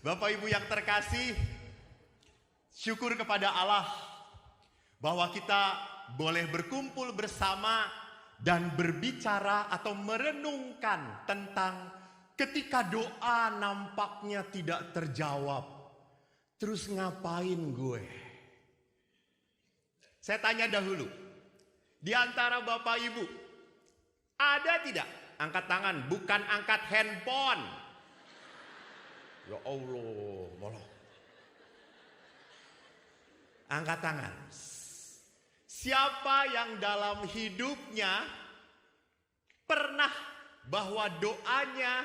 Bapak Ibu yang terkasih, syukur kepada Allah bahwa kita boleh berkumpul bersama dan berbicara atau merenungkan tentang ketika doa nampaknya tidak terjawab. Terus ngapain gue? Saya tanya dahulu, di antara Bapak Ibu, ada tidak? Angkat tangan, bukan angkat handphone. Ya Allah, malah. Angkat tangan. Siapa yang dalam hidupnya pernah bahwa doanya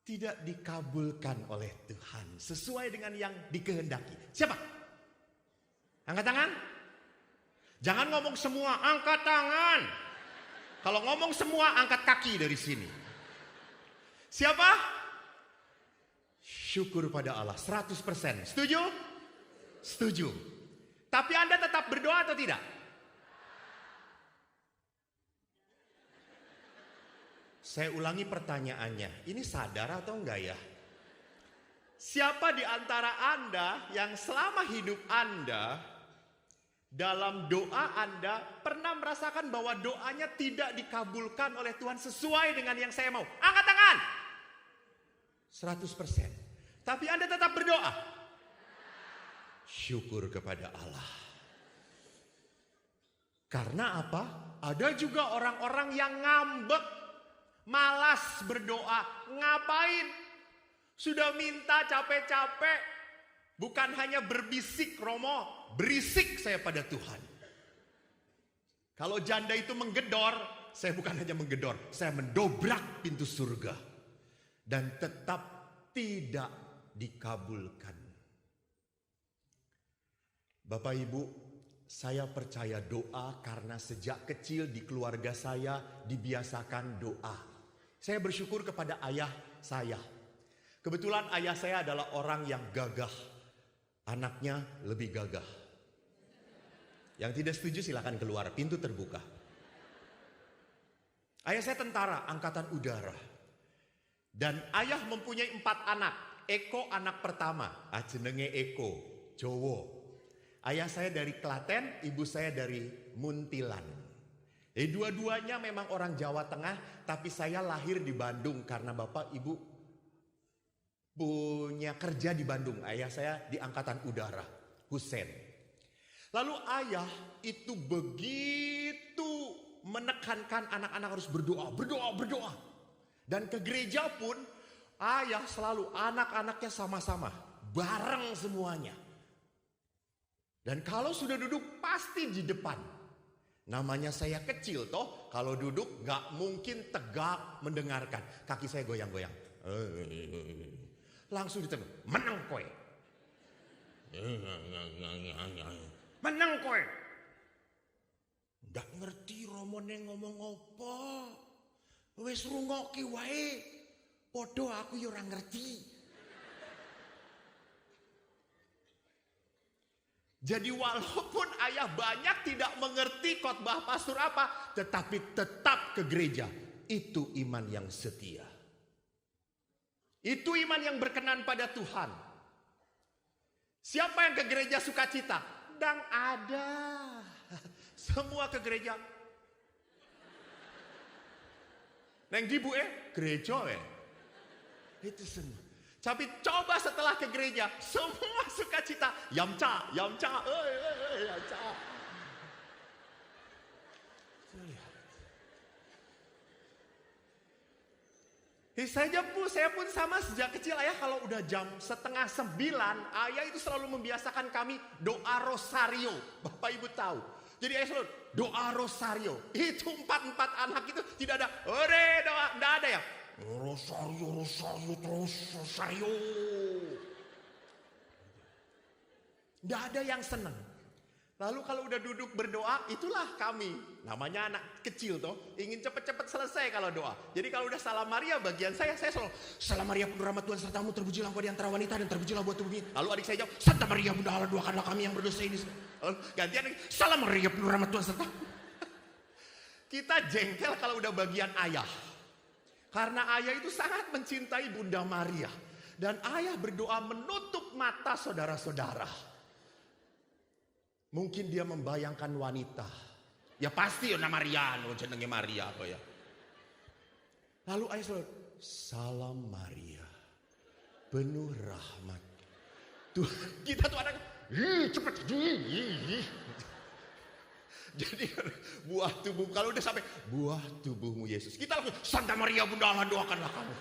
tidak dikabulkan oleh Tuhan sesuai dengan yang dikehendaki? Siapa? Angkat tangan. Jangan ngomong semua, angkat tangan. Kalau ngomong semua, angkat kaki dari sini. Siapa? Syukur pada Allah, 100%. Setuju? Setuju. Tapi Anda tetap berdoa atau tidak? Saya ulangi pertanyaannya. Ini sadar atau enggak ya? Siapa di antara Anda yang selama hidup Anda, dalam doa Anda pernah merasakan bahwa doanya tidak dikabulkan oleh Tuhan sesuai dengan yang saya mau? Angkat tangan. 100%. Tapi Anda tetap berdoa. Syukur kepada Allah. Karena apa? Ada juga orang-orang yang ngambek, malas berdoa. Ngapain? Sudah minta capek-capek, bukan hanya berbisik, Romo, berisik saya pada Tuhan. Kalau janda itu menggedor, saya bukan hanya menggedor, saya mendobrak pintu surga. Dan tetap tidak dikabulkan. Bapak Ibu, saya percaya doa karena sejak kecil di keluarga saya dibiasakan doa. Saya bersyukur kepada ayah saya. Kebetulan ayah saya adalah orang yang gagah. Anaknya lebih gagah. Yang tidak setuju silakan keluar, pintu terbuka. Ayah saya tentara angkatan udara. Dan ayah mempunyai 4 anak. Eko anak pertama, jenenge Eko, Jowo. Ayah saya dari Klaten, ibu saya dari Muntilan. Dua-duanya memang orang Jawa Tengah, tapi saya lahir di Bandung karena bapak ibu punya kerja di Bandung. Ayah saya di Angkatan Udara, Husein. Lalu ayah itu begitu menekankan anak-anak harus berdoa, berdoa. Dan ke gereja pun ayah selalu anak-anaknya sama-sama, bareng semuanya. Dan kalau sudah duduk pasti di depan. Namanya saya kecil toh, kalau duduk gak mungkin tegak mendengarkan. Kaki saya goyang-goyang. Langsung ditengok, menang kowe. Menang kowe. Gak ngerti Romone ngomong apa. Wes rungoki wae. Podo aku ya ora ngerti. Jadi walaupun ayah banyak tidak mengerti khotbah pastor apa, tetapi tetap ke gereja. Itu iman yang setia. Itu iman yang berkenan pada Tuhan. Siapa yang ke gereja sukacita? Dang ada. Semua ke gereja. Neng dibu gereja Itu semua. Tapi coba setelah ke gereja, semua sukacita. Yamca. Yamca. Saya pun sama sejak kecil ayah kalau udah jam 8:30, ayah itu selalu membiasakan kami doa rosario. Bapak Ibu tahu. Jadi ayah selalu doa rosario. Itu 4 anak itu tidak ada doa, tidak ada ya. Rosario. Tidak ada yang senang. Lalu kalau udah duduk berdoa, itulah kami. Namanya anak kecil toh, ingin cepet-cepet selesai kalau doa. Jadi kalau udah salam Maria bagian saya selalu Salam Maria penuh rahmat Tuhan sertamu, terpujilah engkau di antara wanita dan terpujilah buah tubuhmu. Lalu adik saya jawab, Santa Maria Bunda Allah, doakanlah kami yang berdosa ini. Lalu gantian, Salam Maria penuh rahmat Tuhan sertamu. Kita jengkel kalau udah bagian ayah. Karena ayah itu sangat mencintai Bunda Maria. Dan ayah berdoa menutup mata saudara-saudara. Mungkin dia membayangkan wanita. Ya pasti nama Maria, jenenge Maria apa ya. Lalu ayah selalu, salam Maria, penuh rahmat. Tuhan, kita tuh anak, cepet. Jadi buah tubuh, kalau udah sampai buah tubuhmu Yesus, kita langsung Santa Maria Bunda Allah doakanlah kamu.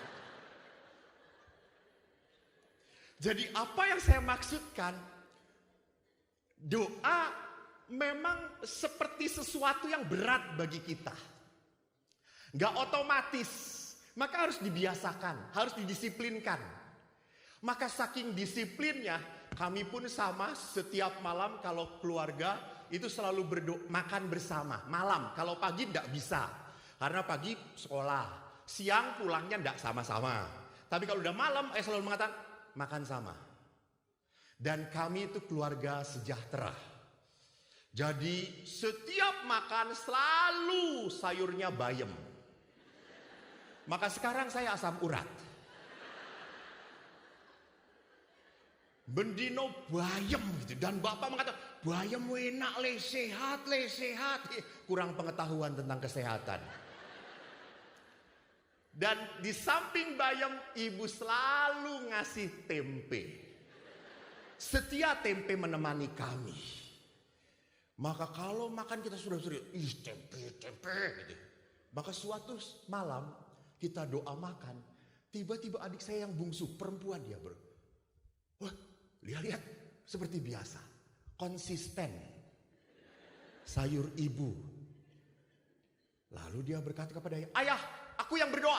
Jadi apa yang saya maksudkan, doa memang seperti sesuatu yang berat bagi kita. Gak otomatis, maka harus dibiasakan, harus didisiplinkan. Maka saking disiplinnya, kami pun sama setiap malam kalau keluarga itu selalu makan bersama. Malam, kalau pagi tidak bisa. Karena pagi sekolah, siang pulangnya tidak sama-sama. Tapi kalau udah malam, saya selalu mengatakan makan sama. Dan kami itu keluarga sejahtera. Jadi setiap makan selalu sayurnya bayam. Maka sekarang saya asam urat. Bendino bayam gitu. Dan bapak mengatakan bayam enak le sehat. Kurang pengetahuan tentang kesehatan. Dan di samping bayam ibu selalu ngasih tempe. Setia tempe menemani kami. Maka kalau makan kita sudah tempe gitu. Maka suatu malam kita doa makan, tiba-tiba adik saya yang bungsu, perempuan dia bro. Wah, lihat seperti biasa, konsisten, sayur ibu. Lalu dia berkata kepada ayah, aku yang berdoa.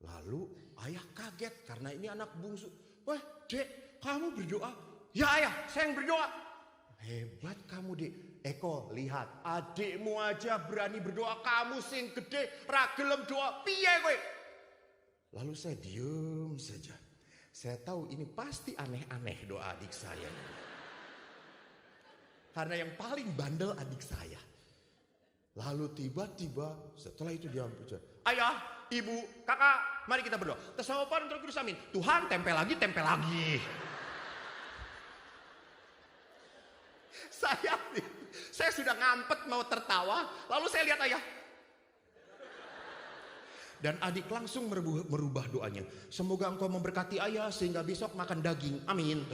Lalu ayah kaget karena ini anak bungsu. Wah, dek, kamu berdoa? Ya ayah, saya yang berdoa. Hebat kamu dek. Eko, lihat, adikmu aja berani berdoa, kamu sing gede, ragelem doa, piye kowe? Lalu saya diam saja. Saya tahu ini pasti aneh-aneh doa adik saya. Karena yang paling bandel adik saya. Lalu tiba-tiba setelah itu dia bicara, ayah, ibu, kakak, mari kita berdoa. Bersama Pak Roh Kudus, amin. Tuhan, tempel lagi. Saya sudah ngampet mau tertawa, lalu saya lihat ayah. Dan adik langsung merubah doanya. Semoga engkau memberkati ayah sehingga besok makan daging. Amin.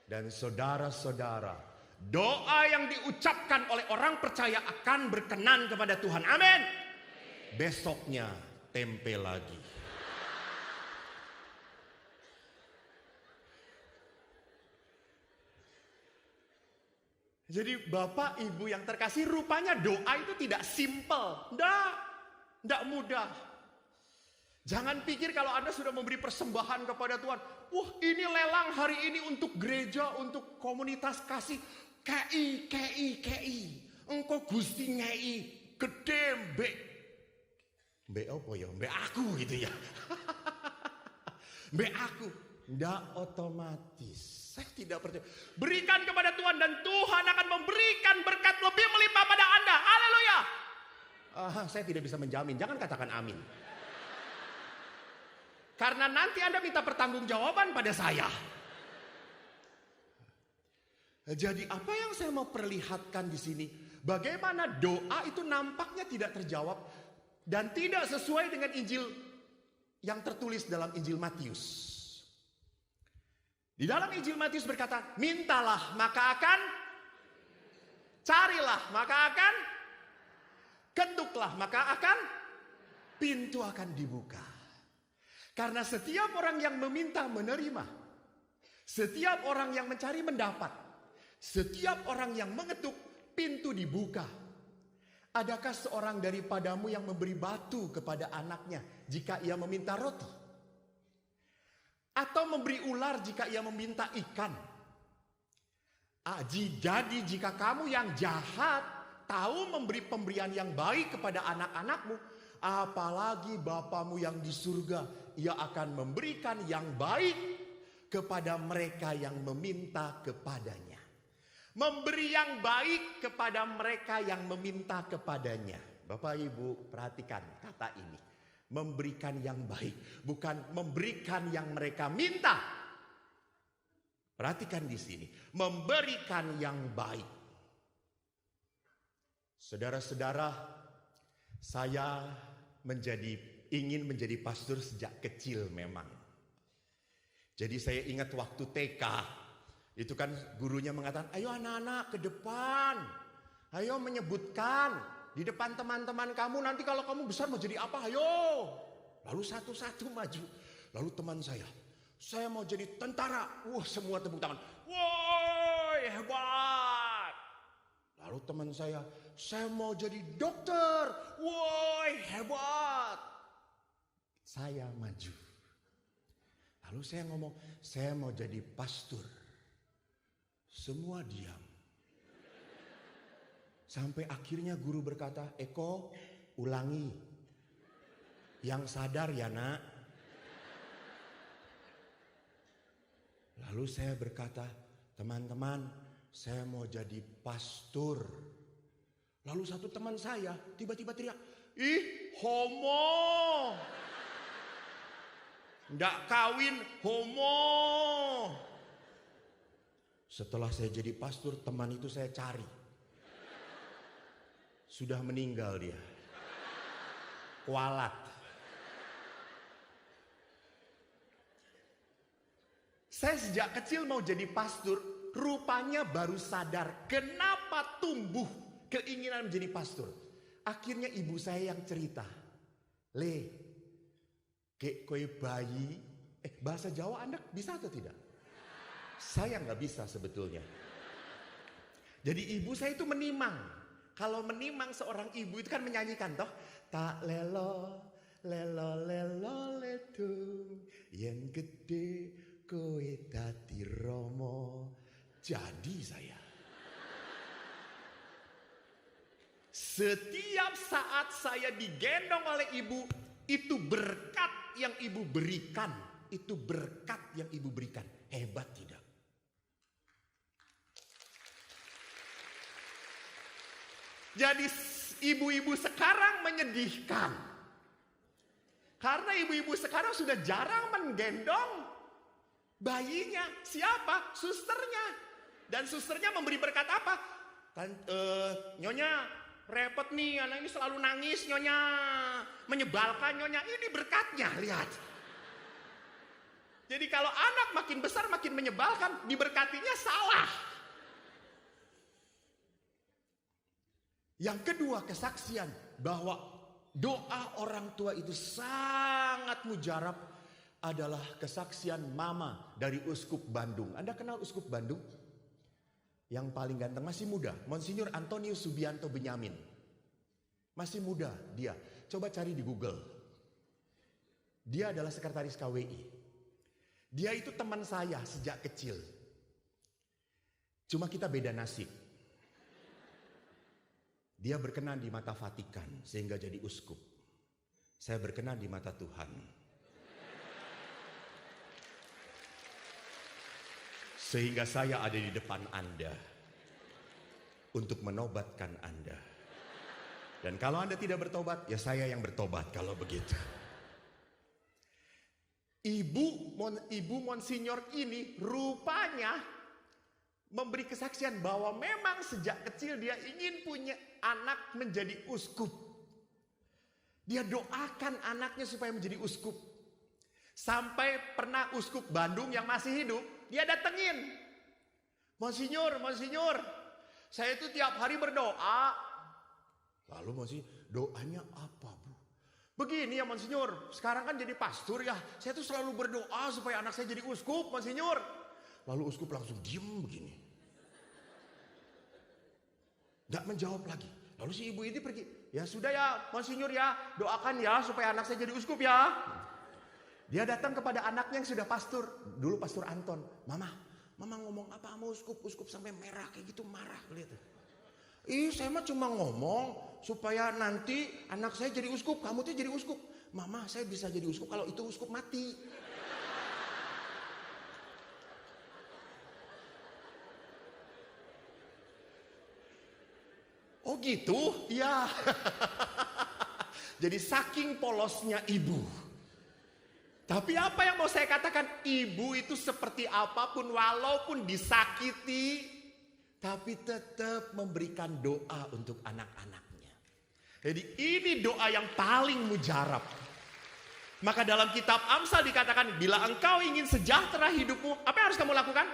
Dan saudara-saudara, doa yang diucapkan oleh orang percaya akan berkenan kepada Tuhan. Amin. Besoknya tempe lagi. Jadi bapak ibu yang terkasih, rupanya doa itu tidak simpel. Tidak mudah. Jangan pikir kalau Anda sudah memberi persembahan kepada Tuhan. Wah, ini lelang hari ini untuk gereja, untuk komunitas kasih. KI. Engkau gusti ngei. Gede mbek apa ya? Mbek aku gitu ya. Mbek aku. Tidak otomatis. Saya tidak percaya. Berikan kepada Tuhan dan Tuhan akan memberikan berkat lebih melimpah pada Anda. Haleluya. Saya tidak bisa menjamin. Jangan katakan amin. Karena nanti Anda minta pertanggungjawaban pada saya. Jadi apa yang saya mau perlihatkan di sini? Bagaimana doa itu nampaknya tidak terjawab. Dan tidak sesuai dengan Injil yang tertulis dalam Injil Matius. Di dalam Injil Matius berkata, mintalah maka akan, carilah maka akan, ketuklah maka akan, pintu akan dibuka. Karena setiap orang yang meminta menerima, setiap orang yang mencari mendapat, setiap orang yang mengetuk, pintu dibuka. Adakah seorang daripadamu yang memberi batu kepada anaknya jika ia meminta roti? Atau memberi ular jika ia meminta ikan? Jadi jika kamu yang jahat tahu memberi pemberian yang baik kepada anak-anakmu, apalagi Bapamu yang di surga, ia akan memberikan yang baik kepada mereka yang meminta kepadanya. Memberi yang baik kepada mereka yang meminta kepadanya. Bapak Ibu perhatikan kata ini. Memberikan yang baik, bukan memberikan yang mereka minta. Perhatikan di sini, memberikan yang baik. Saudara-saudara, saya ingin menjadi pastor sejak kecil memang. Jadi saya ingat waktu TK, itu kan gurunya mengatakan, ayo anak-anak ke depan, ayo menyebutkan di depan teman-teman kamu, nanti kalau kamu besar mau jadi apa, ayo. Lalu satu-satu maju, lalu teman saya mau jadi tentara. Wah, semua tepuk tangan, woi hebat. Lalu teman saya mau jadi dokter, woi hebat. Saya maju. Lalu saya ngomong, saya mau jadi pastor. Semua diam. Sampai akhirnya guru berkata, Eko, ulangi. Yang sadar ya nak. Lalu saya berkata, teman-teman, saya mau jadi pastor. Lalu satu teman saya tiba-tiba teriak, ih homo. Nggak kawin, homo. Setelah saya jadi pastor, teman itu saya cari. Sudah meninggal dia. Kualat. Saya sejak kecil mau jadi pastor, rupanya baru sadar kenapa tumbuh keinginan menjadi pastor. Akhirnya ibu saya yang cerita. Le, kayak kue bayi, bahasa Jawa Anda bisa atau tidak? Saya nggak bisa sebetulnya. Jadi ibu saya itu menimang. Kalau menimang seorang ibu itu kan menyanyikan toh. Tak lelo, lelo, lelo, letung, yang gede kowe dadi romo. Jadi saya. Setiap saat saya digendong oleh ibu, itu berkat yang ibu berikan. Itu berkat yang ibu berikan. Hebat tidak? Jadi ibu-ibu sekarang menyedihkan. Karena ibu-ibu sekarang sudah jarang menggendong bayinya. Siapa? Susternya. Dan susternya memberi berkat apa? Nyonya repot nih, anak ini selalu nangis nyonya. Menyebalkan nyonya, ini berkatnya, lihat. Jadi kalau anak makin besar makin menyebalkan, diberkatinya salah. Yang kedua, kesaksian bahwa doa orang tua itu sangat mujarab adalah kesaksian mama dari Uskup Bandung. Anda kenal Uskup Bandung? Yang paling ganteng, masih muda, Monsinyur Antonius Subianto Benyamin. Masih muda dia. Coba cari di Google. Dia adalah sekretaris KWI. Dia itu teman saya sejak kecil. Cuma kita beda nasib. Dia berkenan di mata Vatikan sehingga jadi uskup. Saya berkenan di mata Tuhan. Sehingga saya ada di depan Anda untuk menobatkan Anda. Dan kalau Anda tidak bertobat, ya saya yang bertobat kalau begitu. Ibu Monsinyur ini rupanya memberi kesaksian bahwa memang sejak kecil dia ingin punya anak menjadi uskup. Dia doakan anaknya supaya menjadi uskup. Sampai pernah Uskup Bandung yang masih hidup, dia datengin. Monsinyur, saya itu tiap hari berdoa. Lalu Monsinyur, doanya apa bu? Begini ya Monsinyur, sekarang kan jadi pastor ya. Saya tuh selalu berdoa supaya anak saya jadi uskup, Monsinyur. Lalu uskup langsung diem begini. Gak menjawab lagi. Lalu si ibu ini pergi. Ya sudah ya Monsinyur ya, doakan ya supaya anak saya jadi uskup ya. Dia datang kepada anaknya yang sudah pastor. Dulu Pastor Anton. Mama ngomong apa sama uskup? Uskup sampai merah kayak gitu, marah. Lihat. Saya mah cuma ngomong supaya nanti anak saya jadi uskup. Kamu tuh jadi uskup. Mama, saya bisa jadi uskup kalau itu uskup mati. Oh gitu? Iya. Jadi saking polosnya ibu. Tapi apa yang mau saya katakan? Ibu itu seperti apapun walaupun disakiti, tapi tetap memberikan doa untuk anak-anaknya. Jadi ini doa yang paling mujarab. Maka dalam kitab Amsal dikatakan, bila engkau ingin sejahtera hidupmu, apa yang harus kamu lakukan?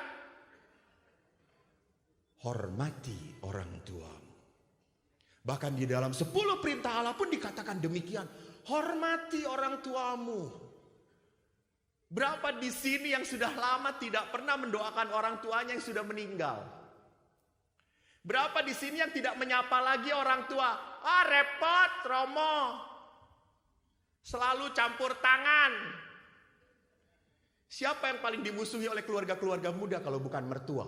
Hormati orang tuamu. Bahkan di dalam 10 perintah Allah pun dikatakan demikian. Hormati orang tuamu. Berapa di sini yang sudah lama tidak pernah mendoakan orang tuanya yang sudah meninggal? Berapa di sini yang tidak menyapa lagi orang tua? Ah, repot, Romo. Selalu campur tangan. Siapa yang paling dimusuhi oleh keluarga-keluarga muda kalau bukan mertua?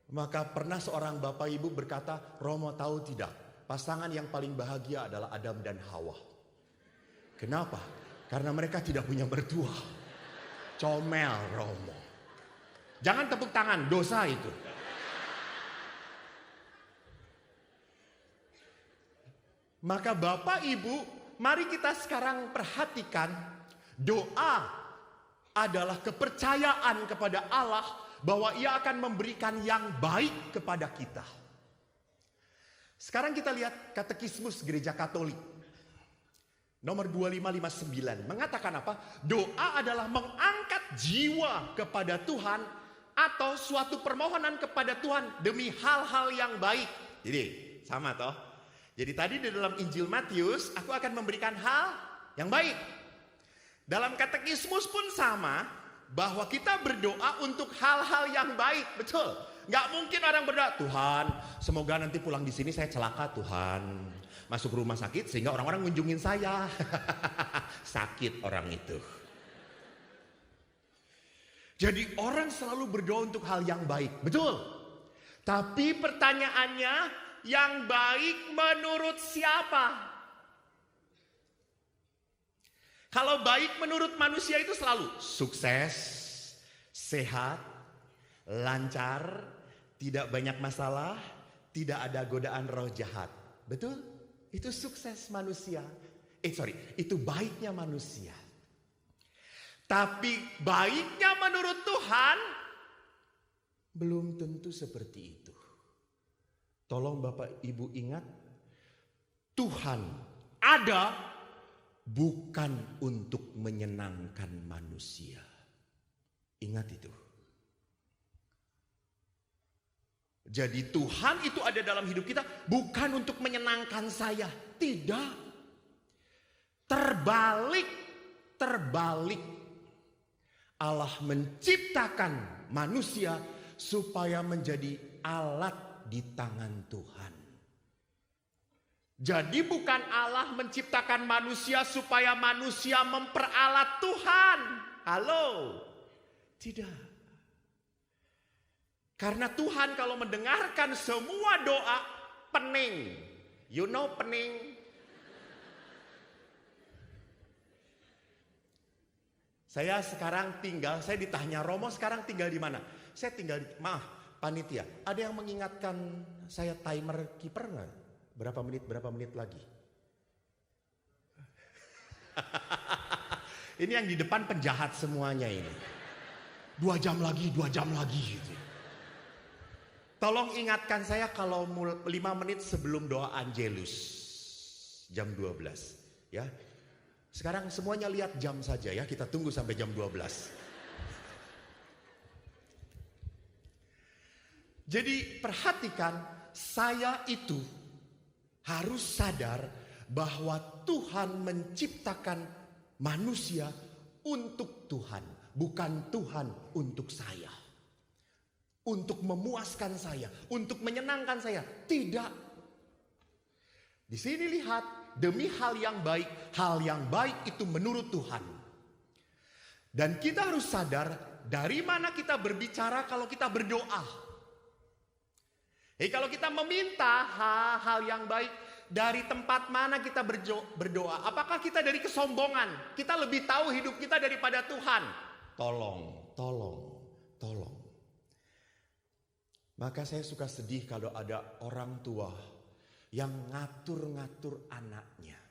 Maka pernah seorang bapak ibu berkata, Romo tahu tidak, pasangan yang paling bahagia adalah Adam dan Hawa. Kenapa? Karena mereka tidak punya mertua. Comel Romo. Jangan tepuk tangan, dosa itu. Maka Bapak Ibu, mari kita sekarang perhatikan, doa adalah kepercayaan kepada Allah bahwa Ia akan memberikan yang baik kepada kita. Sekarang kita lihat Katekismus Gereja Katolik nomor 2559 mengatakan apa? Doa adalah mengangkat jiwa kepada Tuhan atau suatu permohonan kepada Tuhan demi hal-hal yang baik. Jadi sama toh. Jadi tadi di dalam Injil Matius, aku akan memberikan hal yang baik. Dalam Katekismus pun sama, bahwa kita berdoa untuk hal-hal yang baik, betul. Gak mungkin orang berdoa, Tuhan, semoga nanti pulang di sini saya celaka, Tuhan. Masuk rumah sakit sehingga orang-orang ngunjungin saya. Sakit orang itu. Jadi orang selalu berdoa untuk hal yang baik, betul. Tapi pertanyaannya, yang baik menurut siapa? Kalau baik menurut manusia itu selalu sukses, sehat, lancar, tidak banyak masalah, tidak ada godaan roh jahat. Betul? Itu sukses manusia. Itu baiknya manusia. Tapi baiknya menurut Tuhan belum tentu seperti itu. Tolong Bapak Ibu ingat, Tuhan ada bukan untuk menyenangkan manusia. Ingat itu. Jadi Tuhan itu ada dalam hidup kita bukan untuk menyenangkan saya. Tidak. Terbalik. Allah menciptakan manusia supaya menjadi alat di tangan Tuhan. Jadi bukan Allah menciptakan manusia supaya manusia memperalat Tuhan. Halo? Tidak. Karena Tuhan kalau mendengarkan semua doa, pening. You know pening? Saya ditanya, Romo sekarang tinggal di mana? Saya tinggal di, panitia, ada yang mengingatkan saya timer kiper nggak? Berapa menit lagi? Ini yang di depan penjahat semuanya ini. 2 jam lagi gitu. Tolong ingatkan saya kalau 5 menit sebelum doa Angelus. Jam 12. Ya. Sekarang semuanya lihat jam saja ya, kita tunggu sampai jam 12. Jadi perhatikan, saya itu harus sadar bahwa Tuhan menciptakan manusia untuk Tuhan. Bukan Tuhan untuk saya. Untuk memuaskan saya. Untuk menyenangkan saya. Tidak. Di sini lihat, demi hal yang baik itu menurut Tuhan. Dan kita harus sadar, dari mana kita berbicara kalau kita berdoa. Kalau kita meminta hal yang baik, dari tempat mana kita berdoa? Apakah kita dari kesombongan? Kita lebih tahu hidup kita daripada Tuhan. Tolong. Maka saya suka sedih kalau ada orang tua yang ngatur-ngatur anaknya.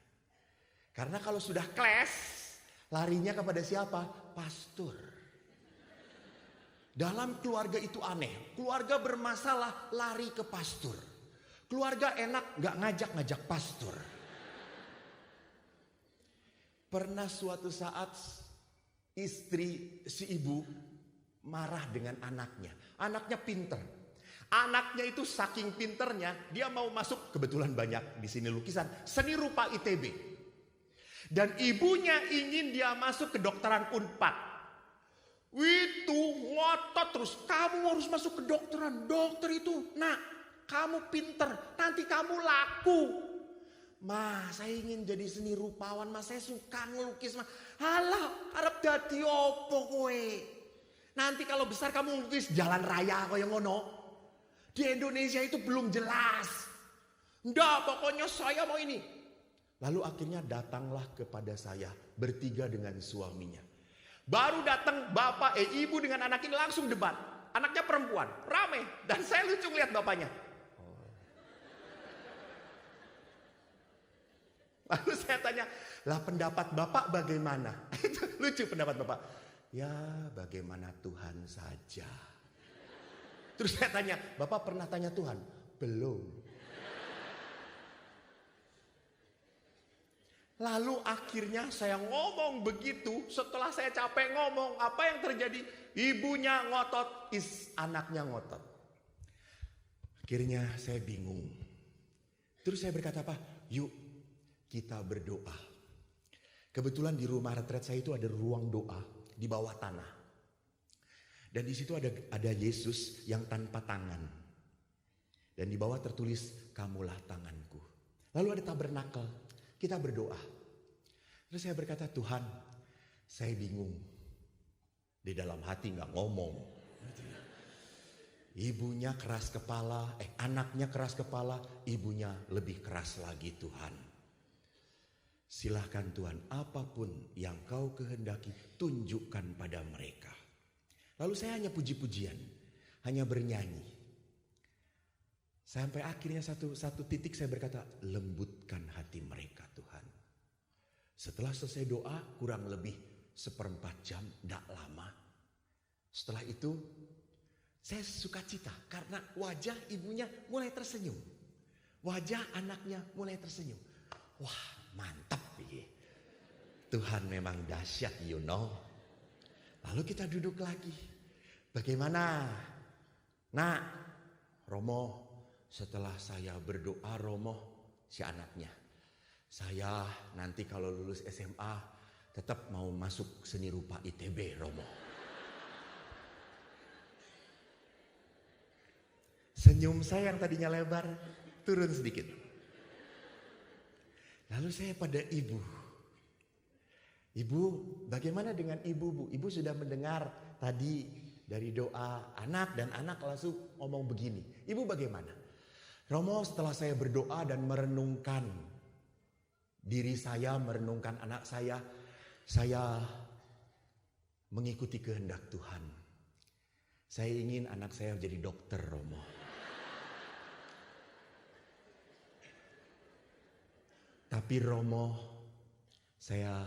Karena kalau sudah kles, larinya kepada siapa? Pastor. Dalam keluarga itu aneh. Keluarga bermasalah lari ke pastor. Keluarga enak gak ngajak-ngajak pastor. Pernah suatu saat istri si ibu marah dengan anaknya. Anaknya pinter. Anaknya itu saking pinternya, dia mau masuk, kebetulan banyak di sini lukisan, seni rupa ITB. Dan ibunya ingin dia masuk kedokteran Unpad. Itu ngotot terus, kamu harus masuk kedokteran. Dokter itu, nak, kamu pinter, nanti kamu laku. Ma, saya ingin jadi seni rupawan, ma, saya suka ngelukis, ma. Halah, arep dadi opo kowe? Nanti kalau besar kamu ngelukis jalan raya kaya ngono. Di Indonesia itu belum jelas. Nggak, pokoknya saya mau ini. Lalu akhirnya datanglah kepada saya bertiga dengan suaminya. Baru datang bapak, ibu dengan anak ini langsung debat. Anaknya perempuan, rame. Dan saya lucu lihat bapaknya. Lalu saya tanya, lah pendapat bapak bagaimana? Itu lucu pendapat bapak. Ya bagaimana Tuhan saja. Terus saya tanya, bapak pernah tanya Tuhan? Belum. Lalu akhirnya saya ngomong begitu, setelah saya capek ngomong, apa yang terjadi? Ibunya ngotot, anaknya ngotot. Akhirnya saya bingung. Terus saya berkata apa? Yuk kita berdoa. Kebetulan di rumah retret saya itu ada ruang doa di bawah tanah. Dan di situ ada Yesus yang tanpa tangan. Dan di bawah tertulis, kamulah tanganku. Lalu ada tabernakel, kita berdoa. Terus saya berkata, Tuhan, saya bingung. Di dalam hati gak ngomong. Ibunya keras kepala, anaknya keras kepala, ibunya lebih keras lagi Tuhan. Silahkan Tuhan, apapun yang kau kehendaki, tunjukkan pada mereka. Lalu saya hanya puji-pujian, hanya bernyanyi. Sampai akhirnya satu titik saya berkata, lembutkan hati mereka Tuhan. Setelah selesai doa kurang lebih 1/4 jam, tidak lama. Setelah itu saya sukacita karena wajah ibunya mulai tersenyum. Wajah anaknya mulai tersenyum. Wah mantap ya. Tuhan memang dahsyat you know. Lalu kita duduk lagi. Bagaimana? Nah, Romo, setelah saya berdoa Romo, si anaknya. Saya nanti kalau lulus SMA tetap mau masuk seni rupa ITB Romo. Senyum saya yang tadinya lebar turun sedikit. Lalu saya pada ibu. Ibu, bagaimana dengan ibu, Bu? Ibu sudah mendengar tadi dari doa anak dan anak langsung ngomong begini. Ibu bagaimana? Romo, setelah saya berdoa dan merenungkan diri saya, merenungkan anak saya mengikuti kehendak Tuhan. Saya ingin anak saya jadi dokter, Romo. Tapi Romo, saya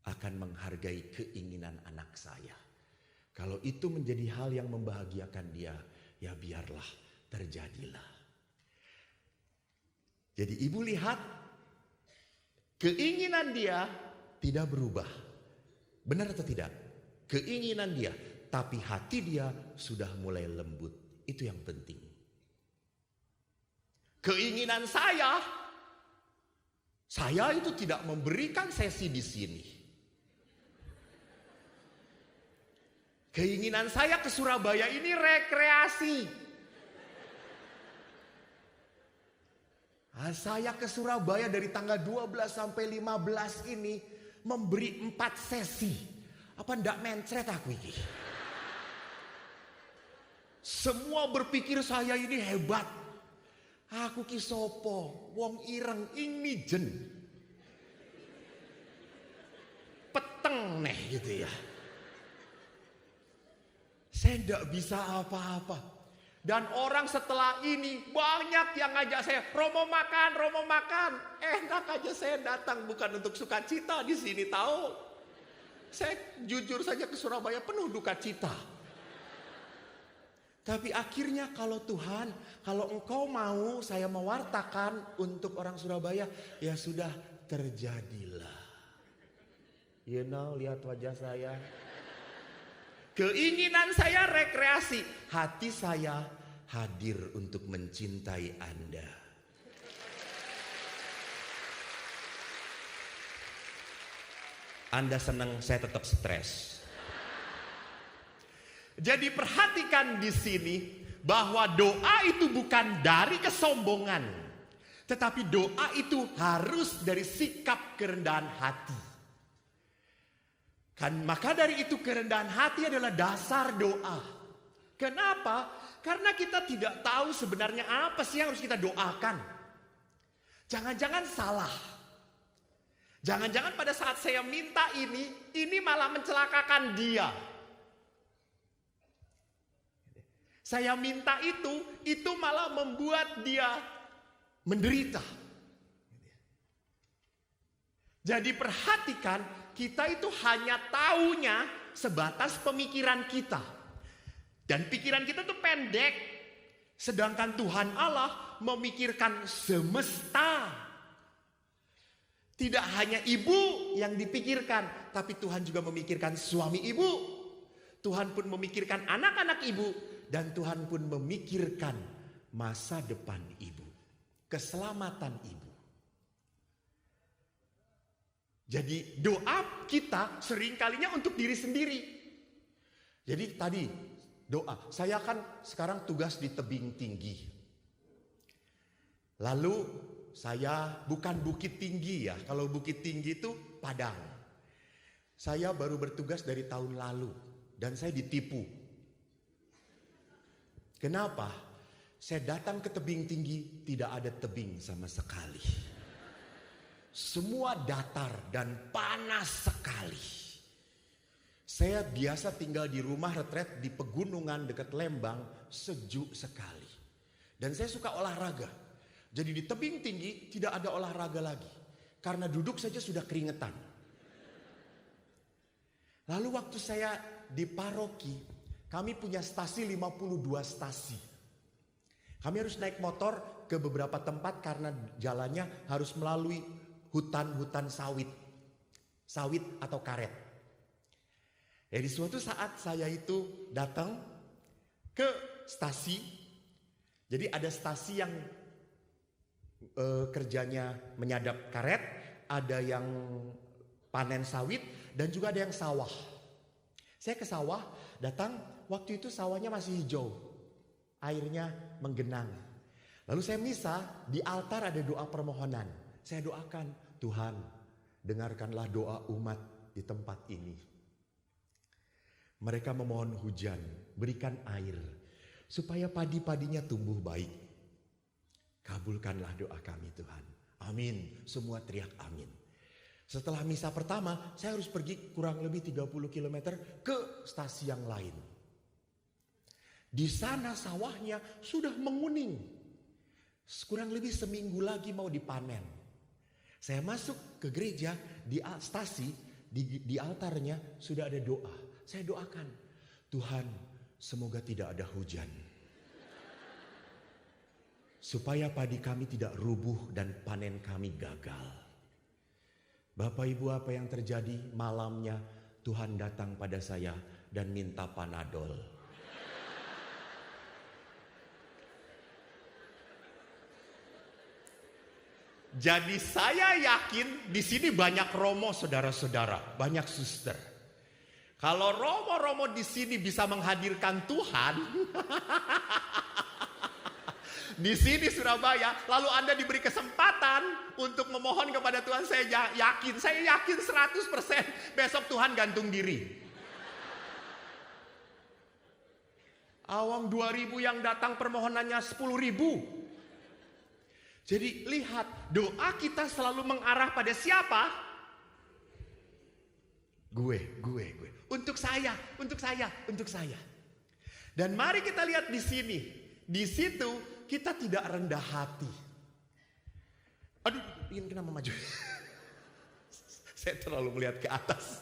akan menghargai keinginan anak saya. Kalau itu menjadi hal yang membahagiakan dia, ya biarlah terjadilah. Jadi ibu lihat, keinginan dia tidak berubah. Benar atau tidak? Keinginan dia, tapi hati dia sudah mulai lembut. Itu yang penting. Keinginan saya itu tidak memberikan sesi di sini. Keinginan saya ke Surabaya ini rekreasi. Saya ke Surabaya dari tanggal 12 sampai 15 ini memberi 4 sesi. Apa ndak mencret aku ini? Semua berpikir saya ini hebat. Aku ki sopo, wong ireng ing mijen. Peteng neh gitu ya. Saya tidak bisa apa-apa. Dan orang setelah ini banyak yang ngajak saya, Romo makan. Enak aja saya datang, bukan untuk sukacita di sini tahu. Saya jujur saja ke Surabaya penuh duka cita. Tapi akhirnya kalau Tuhan, kalau engkau mau saya mewartakan untuk orang Surabaya, ya sudah terjadilah. You know, lihat wajah saya. Keinginan saya rekreasi, hati saya hadir untuk mencintai Anda. Anda senang, saya tetap stres. Jadi perhatikan di sini bahwa doa itu bukan dari kesombongan, tetapi doa itu harus dari sikap kerendahan hati. Maka dari itu kerendahan hati adalah dasar doa. Kenapa? Karena kita tidak tahu sebenarnya apa sih yang harus kita doakan. Jangan-jangan salah. Jangan-jangan pada saat saya minta ini malah mencelakakan dia. Saya minta itu malah membuat dia menderita. Jadi perhatikan, kita itu hanya taunya sebatas pemikiran kita. Dan pikiran kita tuh pendek. Sedangkan Tuhan Allah memikirkan semesta. Tidak hanya ibu yang dipikirkan, tapi Tuhan juga memikirkan suami ibu. Tuhan pun memikirkan anak-anak ibu. Dan Tuhan pun memikirkan masa depan ibu. Keselamatan ibu. Jadi doa kita seringkalinya untuk diri sendiri. Jadi tadi doa, saya kan sekarang tugas di tebing tinggi. Lalu saya bukan Bukit Tinggi ya, kalau Bukit Tinggi itu Padang. Saya baru bertugas dari tahun lalu dan saya ditipu. Kenapa? Saya datang ke tebing tinggi, tidak ada tebing sama sekali. Semua datar dan panas sekali. Saya biasa tinggal di rumah retret di pegunungan dekat Lembang, sejuk sekali. Dan saya suka olahraga. Jadi di tebing tinggi tidak ada olahraga lagi. Karena duduk saja sudah keringetan. Lalu waktu saya di paroki, kami punya stasi 52 stasi. Kami harus naik motor ke beberapa tempat karena jalannya harus melalui hutan-hutan sawit. Sawit atau karet. Jadi suatu saat saya itu datang ke stasi. Jadi ada stasi yang kerjanya menyadap karet. Ada yang panen sawit dan juga ada yang sawah. Saya ke sawah, datang. Waktu itu sawahnya masih hijau, airnya menggenang. Lalu saya misa, di altar ada doa permohonan. Saya doakan, Tuhan dengarkanlah doa umat di tempat ini. Mereka memohon hujan, berikan air, supaya padi-padinya tumbuh baik. Kabulkanlah doa kami Tuhan. Amin, semua teriak amin. Setelah misa pertama, saya harus pergi kurang lebih 30 km ke stasi yang lain. Di sana sawahnya sudah menguning. Kurang lebih seminggu lagi mau dipanen. Saya masuk ke gereja, di stasi, di altarnya sudah ada doa. Saya doakan, Tuhan semoga tidak ada hujan. Supaya padi kami tidak rubuh dan panen kami gagal. Bapak Ibu, apa yang terjadi malamnya Tuhan datang pada saya dan minta Panadol. Jadi saya yakin di sini banyak romo saudara-saudara, banyak suster. Kalau romo-romo di sini bisa menghadirkan Tuhan di sini Surabaya, lalu Anda diberi kesempatan untuk memohon kepada Tuhan, saya yakin 100% besok Tuhan gantung diri. Awam 2000 yang datang permohonannya 10.000. Jadi lihat, doa kita selalu mengarah pada siapa? Gue. Untuk saya. Dan mari kita lihat di sini. Di situ kita tidak rendah hati. Aduh, ingin kenapa maju? Saya terlalu melihat ke atas.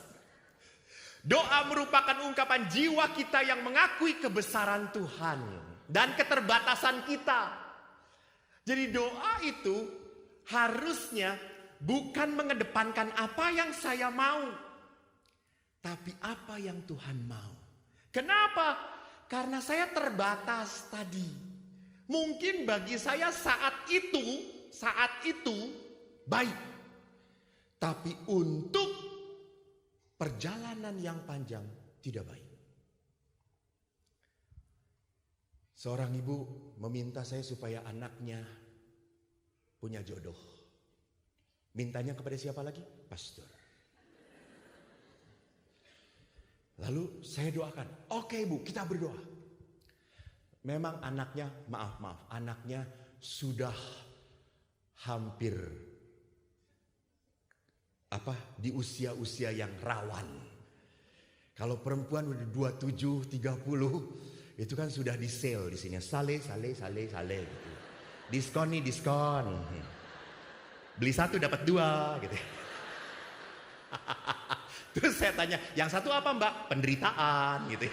Doa merupakan ungkapan jiwa kita yang mengakui kebesaran Tuhan dan keterbatasan kita. Jadi doa itu harusnya bukan mengedepankan apa yang saya mau, tapi apa yang Tuhan mau. Kenapa? Karena saya terbatas tadi. Mungkin bagi saya saat itu baik. Tapi untuk perjalanan yang panjang tidak baik. Seorang ibu meminta saya supaya anaknya punya jodoh. Mintanya kepada siapa lagi? Pastor. Lalu saya doakan, oke ibu, kita berdoa. Memang anaknya, anaknya sudah hampir di usia-usia yang rawan. Kalau perempuan udah 27, 30, itu kan sudah di sale di sini. Sale gitu. Diskon nih, diskon. Beli satu dapat dua gitu. Terus saya tanya, yang satu apa mbak? Penderitaan gitu.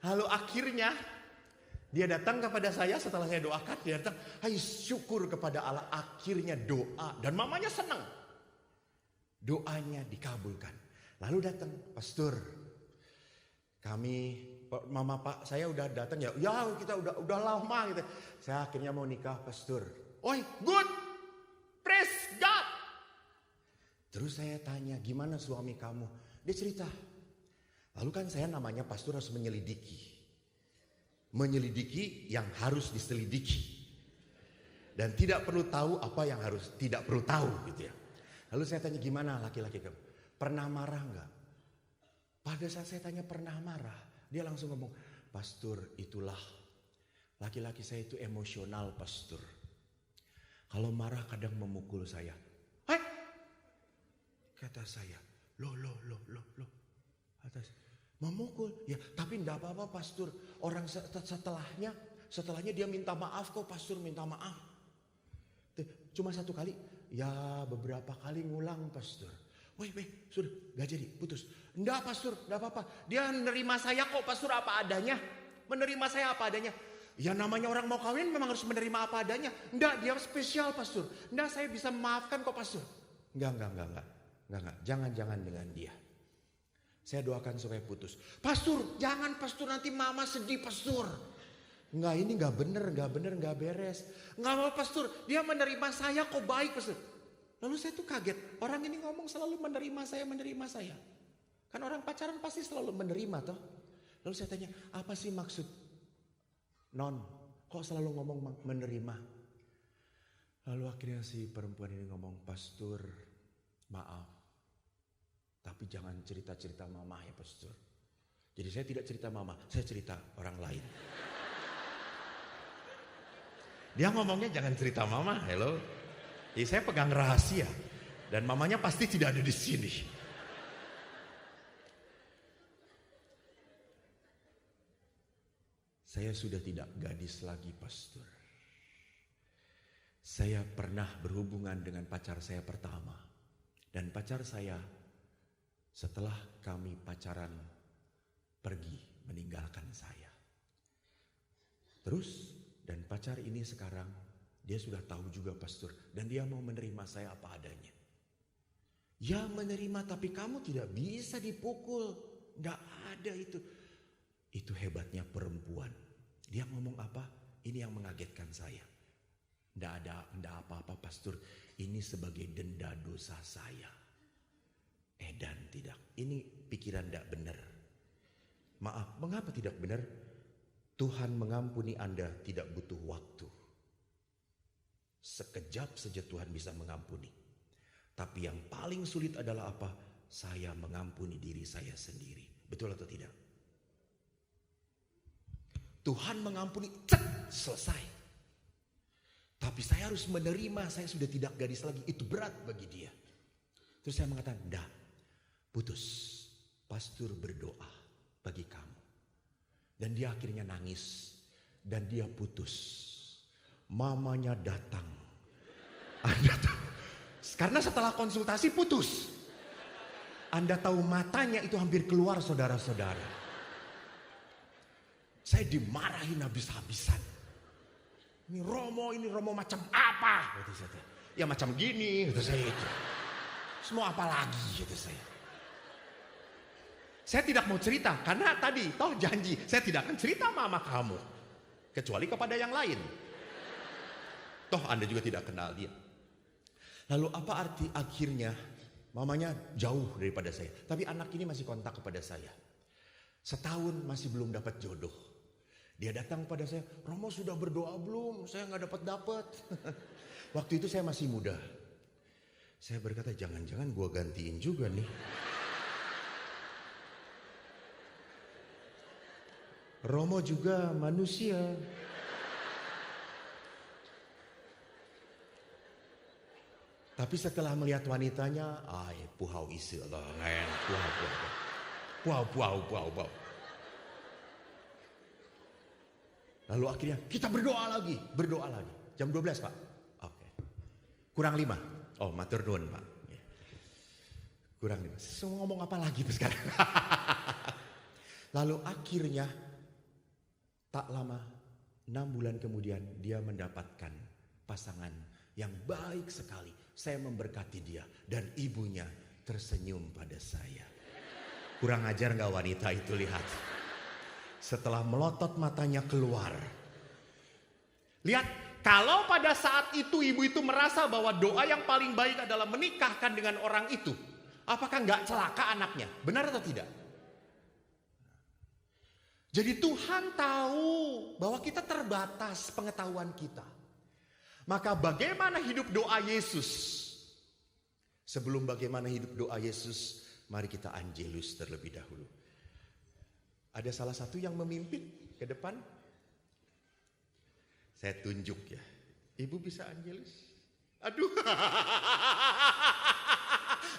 Lalu akhirnya dia datang kepada saya setelah saya doakan. Dia datang, hai syukur kepada Allah, akhirnya doa. Dan mamanya senang. Doanya dikabulkan. Lalu datang, pastor, kami, mama pak saya udah datang ya. Ya kita udah lama gitu. Saya akhirnya mau nikah pastor. Oi good, praise God. Terus saya tanya, gimana suami kamu? Dia cerita. Lalu kan saya namanya pastor harus menyelidiki. Menyelidiki yang harus diselidiki. Dan tidak perlu tahu apa yang harus tidak perlu tahu gitu ya. Lalu saya tanya, gimana laki-laki kamu? Pernah marah enggak? Pada saat saya tanya pernah marah, dia langsung ngomong, pastor itulah laki-laki saya itu emosional pastor. Kalau marah kadang memukul saya. Hai? Kata saya, loh. Atas memukul, ya tapi enggak apa-apa pastor. Orang setelahnya dia minta maaf kok pastor, minta maaf. Cuma satu kali, ya beberapa kali ngulang pastor. Weh, sudah gak jadi, putus. Enggak pastor, enggak apa-apa. Dia menerima saya kok pastor apa adanya. Menerima saya apa adanya. Ya namanya orang mau kawin memang harus menerima apa adanya. Enggak, dia spesial pastor. Enggak, saya bisa memaafkan kok pastor. Enggak. Jangan dengan dia. Saya doakan supaya putus. Pastor, jangan pastor, nanti mama sedih pastor. Enggak, ini enggak bener, enggak beres. Enggak mau pastor, dia menerima saya kok baik pastor. Lalu saya tuh kaget, orang ini ngomong selalu menerima saya. Kan orang pacaran pasti selalu menerima toh. Lalu saya tanya, apa sih maksud non? Kok selalu ngomong menerima? Lalu akhirnya si perempuan ini ngomong, pastor maaf. Tapi jangan cerita-cerita mama ya pastor. Jadi saya tidak cerita mama, saya cerita orang lain. Dia ngomongnya jangan cerita mama, hello. Jadi saya pegang rahasia. Dan mamanya pasti tidak ada di sini. Saya sudah tidak gadis lagi pastor. Saya pernah berhubungan dengan pacar saya pertama. Dan pacar saya setelah kami pacaran pergi meninggalkan saya. Terus dan pacar ini sekarang dia sudah tahu juga pastor. Dan dia mau menerima saya apa adanya. Ya menerima, tapi kamu tidak bisa dipukul. Nggak ada itu. Itu hebatnya perempuan. Dia ngomong apa? Ini yang mengagetkan saya. Nggak apa-apa pastor. Ini sebagai denda dosa saya. Dan tidak. Ini pikiran nggak benar. Maaf, mengapa tidak benar? Tuhan mengampuni Anda tidak butuh waktu. Sekejap saja Tuhan bisa mengampuni. Tapi yang paling sulit adalah apa? Saya mengampuni diri saya sendiri. Betul atau tidak? Tuhan mengampuni, selesai. Tapi saya harus menerima, saya sudah tidak gadis lagi. Itu berat bagi dia. Terus saya mengatakan, putus. Pastor berdoa. bagi kamu. Dan dia akhirnya nangis. Dan dia putus. Mamanya datang. Anda tahu, karena setelah konsultasi putus. Anda tahu matanya itu hampir keluar, saudara-saudara. Saya dimarahin habis-habisan. Ini Romo macam apa? Kata saya. Ya macam gini, kata saya. Semua apa lagi, kata saya. Saya tidak mau cerita, karena tadi toh janji saya tidak akan cerita sama kamu. Kecuali kepada yang lain. Toh Anda juga tidak kenal dia. Lalu apa arti akhirnya mamanya jauh daripada saya. Tapi anak ini masih kontak kepada saya. Setahun masih belum dapat jodoh. Dia datang kepada saya, Romo sudah berdoa belum? Saya nggak dapat. Waktu itu saya masih muda. Saya berkata, jangan-jangan gua gantiin juga nih. Romo juga manusia. Tapi setelah melihat wanitanya, puhau isi Allah, nggak enak, puhau. Lalu akhirnya kita berdoa lagi. Jam 12 Pak. Oke. Kurang 5. Oh matur nuwun Pak. Kurang 5. Semua ngomong apa lagi tuh sekarang? Lalu akhirnya tak lama 6 bulan kemudian dia mendapatkan pasangan yang baik sekali. Saya memberkati dia dan ibunya tersenyum pada saya. Kurang ajar gak wanita itu, lihat. Setelah melotot matanya keluar. Lihat, kalau pada saat itu ibu itu merasa bahwa doa yang paling baik adalah menikahkan dengan orang itu, apakah gak celaka anaknya? Benar atau tidak? Jadi Tuhan tahu bahwa kita terbatas pengetahuan kita. Maka bagaimana hidup doa Yesus? Sebelum bagaimana hidup doa Yesus, mari kita Angelus terlebih dahulu. Ada salah satu yang memimpin ke depan? Saya tunjuk ya. Ibu bisa Angelus? Aduh.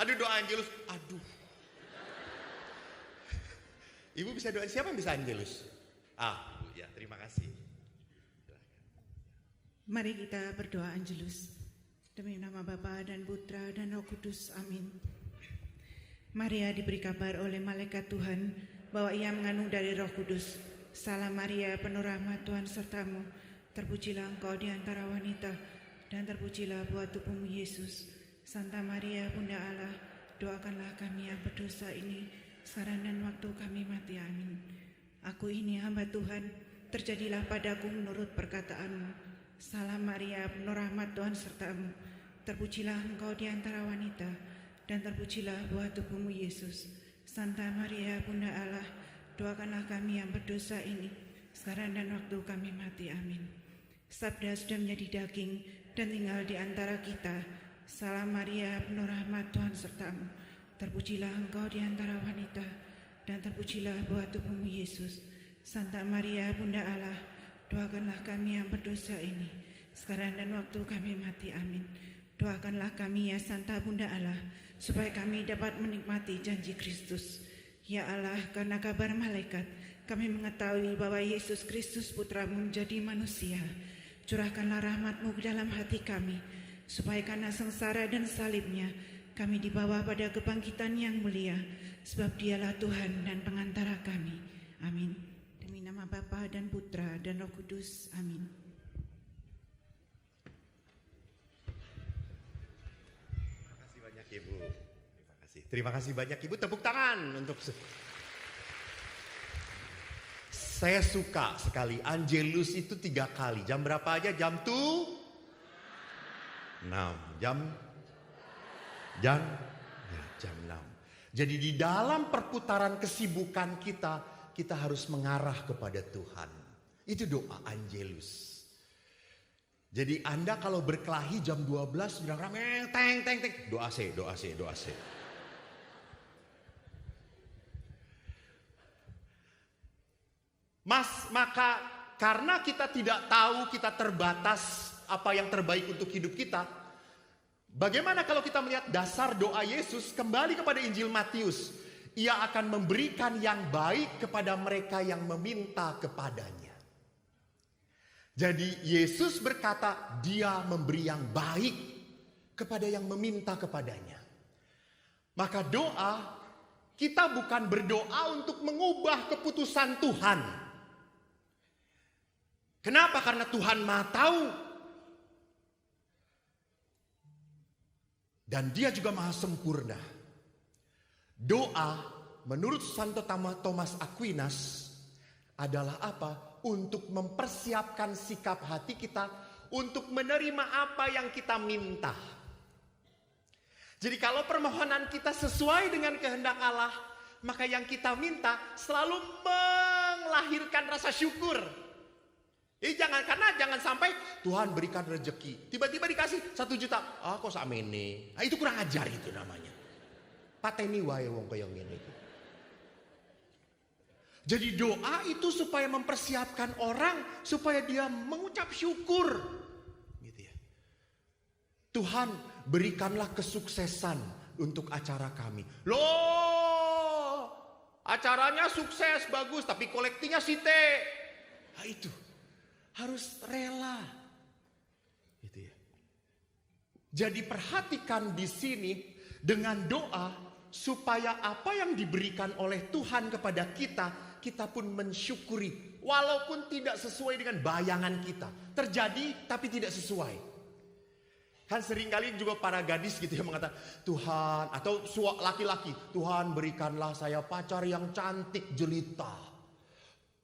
Aduh doa Angelus. Aduh. Ibu bisa doa, siapa yang bisa Angelus? Ya terima kasih. Mari kita berdoa Angelus. Demi nama Bapa dan Putra dan Roh Kudus. Amin. Maria diberi kabar oleh malaikat Tuhan bahwa ia mengandung dari Roh Kudus. Salam Maria, penuh rahmat, Tuhan sertamu. Terpujilah engkau di antara wanita, dan terpujilah buah tubuhmu Yesus. Santa Maria, Bunda Allah, doakanlah kami yang berdosa ini, sekarang dan waktu kami mati. Amin. Aku ini hamba Tuhan, terjadilah padaku menurut perkataanmu. Salam Maria, penuh rahmat, Tuhan sertamu. Terpujilah engkau di antara wanita, dan terpujilah buah tubuhmu Yesus. Santa Maria, Bunda Allah, doakanlah kami yang berdosa ini, sekarang dan waktu kami mati. Amin. Sabda sudah menjadi daging dan tinggal di antara kita. Salam Maria, penuh rahmat, Tuhan sertamu. Terpujilah engkau di antara wanita, dan terpujilah buah tubuhmu Yesus. Santa Maria, Bunda Allah, doakanlah kami yang berdosa ini, sekarang dan waktu kami mati. Amin. Doakanlah kami ya Santa Bunda Allah, supaya kami dapat menikmati janji Kristus. Ya Allah, karena kabar malaikat, kami mengetahui bahwa Yesus Kristus Putramu menjadi manusia. Curahkanlah rahmat-Mu ke dalam hati kami, supaya karena sengsara dan salibnya, kami dibawa pada kebangkitan yang mulia, sebab Dialah Tuhan dan pengantara kami. Amin. Demi nama Bapa dan Putra dan Roh Kudus. Amin. Terima kasih banyak Ibu. Terima kasih banyak Ibu. Tepuk tangan untuk saya suka sekali Angelus itu 3 kali. Jam berapa aja? Jam 6. Jam 6. Jadi di dalam perputaran kesibukan kita harus mengarah kepada Tuhan. Itu doa Angelus. Jadi Anda kalau berkelahi jam 12 bilang rame teng. Doa C. Maka karena kita tidak tahu, kita terbatas apa yang terbaik untuk hidup kita. Bagaimana kalau kita melihat dasar doa Yesus kembali kepada Injil Matius. Ia akan memberikan yang baik kepada mereka yang meminta kepadanya. Jadi Yesus berkata, dia memberi yang baik kepada yang meminta kepadanya. Maka doa, kita bukan berdoa untuk mengubah keputusan Tuhan. Kenapa? Karena Tuhan Maha Tahu. Dan dia juga Maha Sempurna. Doa menurut Santo Thomas Aquinas adalah apa? Untuk mempersiapkan sikap hati kita untuk menerima apa yang kita minta. Jadi kalau permohonan kita sesuai dengan kehendak Allah, maka yang kita minta selalu melahirkan rasa syukur. Jadi jangan sampai Tuhan berikan rezeki, tiba-tiba dikasih 1 juta, kok sakmene. Itu kurang ajar itu namanya. Pateni wae wong kaya ngene iki. Jadi doa itu supaya mempersiapkan orang supaya dia mengucap syukur. Gitu ya. Tuhan, berikanlah kesuksesan untuk acara kami. Loh, acaranya sukses bagus tapi kolektinya site. Nah, itu harus rela. Gitu ya. Jadi perhatikan di sini dengan doa supaya apa yang diberikan oleh Tuhan kepada kita, kita pun mensyukuri. Walaupun tidak sesuai dengan bayangan kita. Terjadi tapi tidak sesuai. Kan seringkali juga para gadis gitu yang mengatakan, Tuhan, atau laki-laki, Tuhan berikanlah saya pacar yang cantik jelita,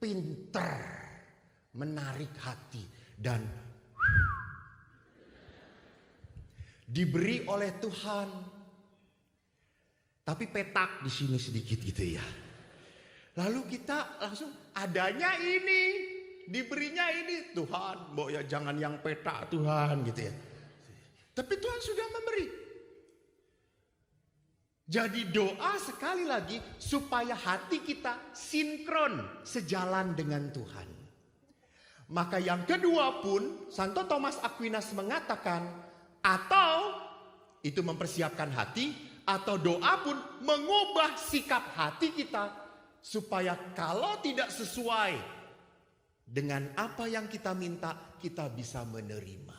pinter, menarik hati, dan diberi oleh Tuhan. Tapi petak di sini sedikit gitu ya. Lalu kita langsung adanya ini, diberinya ini, Tuhan, mbok ya jangan yang petak Tuhan gitu ya. Tapi Tuhan sudah memberi. Jadi doa sekali lagi supaya hati kita sinkron sejalan dengan Tuhan. Maka yang kedua pun Santo Thomas Aquinas mengatakan, atau itu mempersiapkan hati, atau doa pun mengubah sikap hati kita supaya kalau tidak sesuai dengan apa yang kita minta, kita bisa menerima.